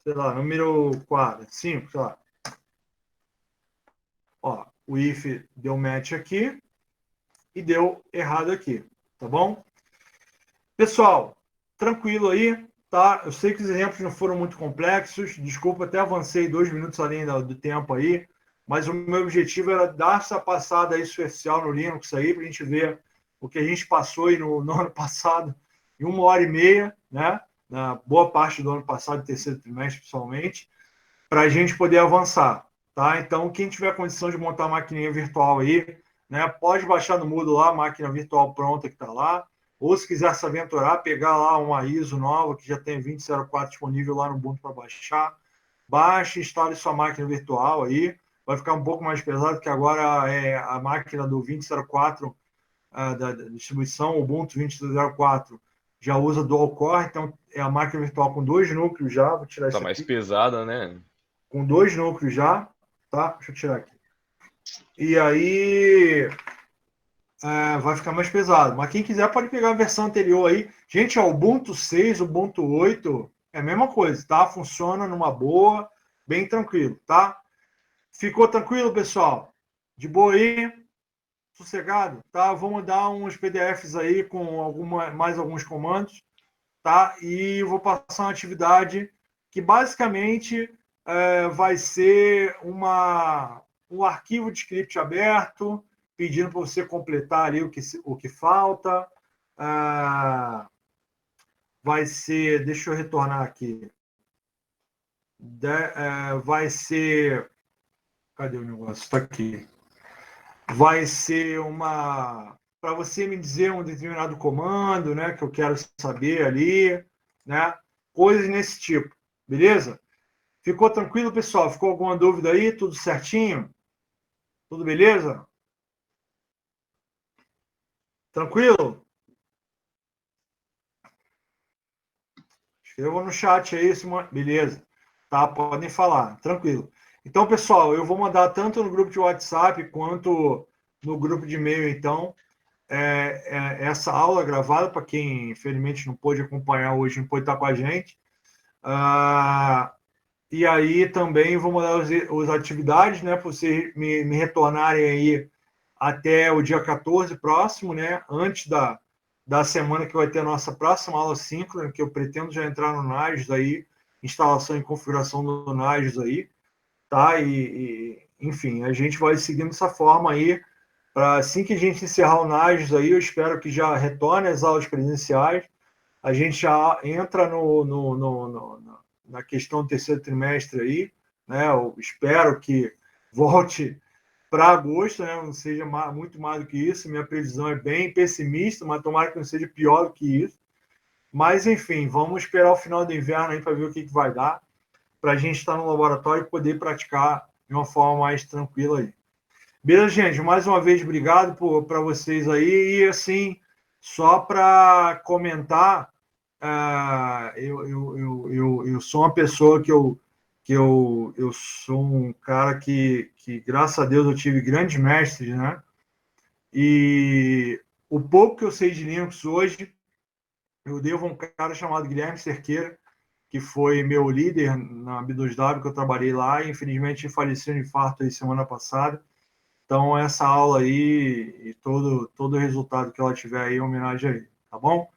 Sei lá, número 4, 5, sei lá. Ó, o if deu match aqui e deu errado aqui, tá bom? Pessoal, tranquilo aí, tá? Eu sei que os exemplos não foram muito complexos, desculpa, até avancei 2 minutos além do tempo aí, mas o meu objetivo era dar essa passada aí superficial no Linux aí, para a gente ver o que a gente passou aí no ano passado em 1h30, né? Na boa parte do ano passado, terceiro trimestre, principalmente, para a gente poder avançar. Tá? Então, quem tiver condição de montar a maquininha virtual aí, né, pode baixar no Moodle lá a máquina virtual pronta que está lá, ou se quiser se aventurar, pegar lá uma ISO nova, que já tem 2004 disponível lá no Ubuntu para baixar, baixe e instale sua máquina virtual aí, vai ficar um pouco mais pesado, que agora é a máquina do 2004 da distribuição Ubuntu 2004 já usa dual core, então é a máquina virtual com 2 núcleos já, vou tirar isso Tá mais aqui. pesada, né? Com 2 núcleos já, tá? Deixa eu tirar aqui. E aí vai ficar mais pesado. Mas quem quiser pode pegar a versão anterior aí. Gente, ó, Ubuntu 6, Ubuntu 8, é a mesma coisa, tá? Funciona numa boa, bem tranquilo, tá? Ficou tranquilo, pessoal? De boa aí? Sossegado? Tá? Vamos dar uns PDFs aí com mais alguns comandos, tá? E vou passar uma atividade que basicamente vai ser um arquivo de script aberto, pedindo para você completar ali o que falta. Vai ser, deixa eu retornar aqui. Vai ser, cadê o negócio? Está aqui. Vai ser para você me dizer um determinado comando, né, que eu quero saber ali, né? Coisas nesse tipo, beleza? Ficou tranquilo, pessoal? Ficou alguma dúvida aí? Tudo certinho? Tudo beleza? Tranquilo? Escreva no chat aí, beleza. Tá, podem falar, tranquilo. Então, pessoal, eu vou mandar tanto no grupo de WhatsApp quanto no grupo de e-mail, então, essa aula gravada, para quem infelizmente não pôde acompanhar hoje, não pôde estar com a gente. E aí também vou mandar as atividades, né, para vocês me retornarem aí até o dia 14 próximo, né, antes da semana que vai ter a nossa próxima aula síncrona, que eu pretendo já entrar no Nagios aí, instalação e configuração do Nagios aí, tá? Enfim, a gente vai seguindo dessa forma aí, para assim que a gente encerrar o Nagios aí, eu espero que já retorne as aulas presenciais, a gente já entra na questão do terceiro trimestre aí, né? Eu espero que volte para agosto, né? Não seja muito mais do que isso. Minha previsão é bem pessimista, mas tomara que não seja pior do que isso. Mas, enfim, vamos esperar o final do inverno aí para ver o que vai dar, para a gente estar no laboratório e poder praticar de uma forma mais tranquila aí. Beleza, gente? Mais uma vez, obrigado para vocês aí. E, assim, só para comentar, eu sou uma pessoa eu sou um cara que, graças a Deus, eu tive grandes mestres, né? E o pouco que eu sei de Linux hoje, eu devo a um cara chamado Guilherme Cerqueira, que foi meu líder na B2W, que eu trabalhei lá, e infelizmente faleceu de infarto aí semana passada. Então, essa aula aí e todo o resultado que ela tiver aí, em homenagem a ele, tá bom?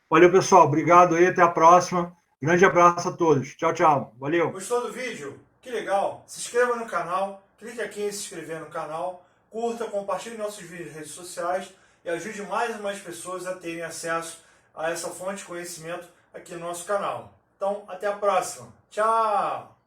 Valeu, pessoal. Obrigado aí, até a próxima. Grande abraço a todos. Tchau, tchau. Valeu. Gostou do vídeo? Que legal! Se inscreva no canal, clique aqui em se inscrever no canal, curta, compartilhe nossos vídeos nas redes sociais e ajude mais e mais pessoas a terem acesso a essa fonte de conhecimento aqui no nosso canal. Então, até a próxima. Tchau!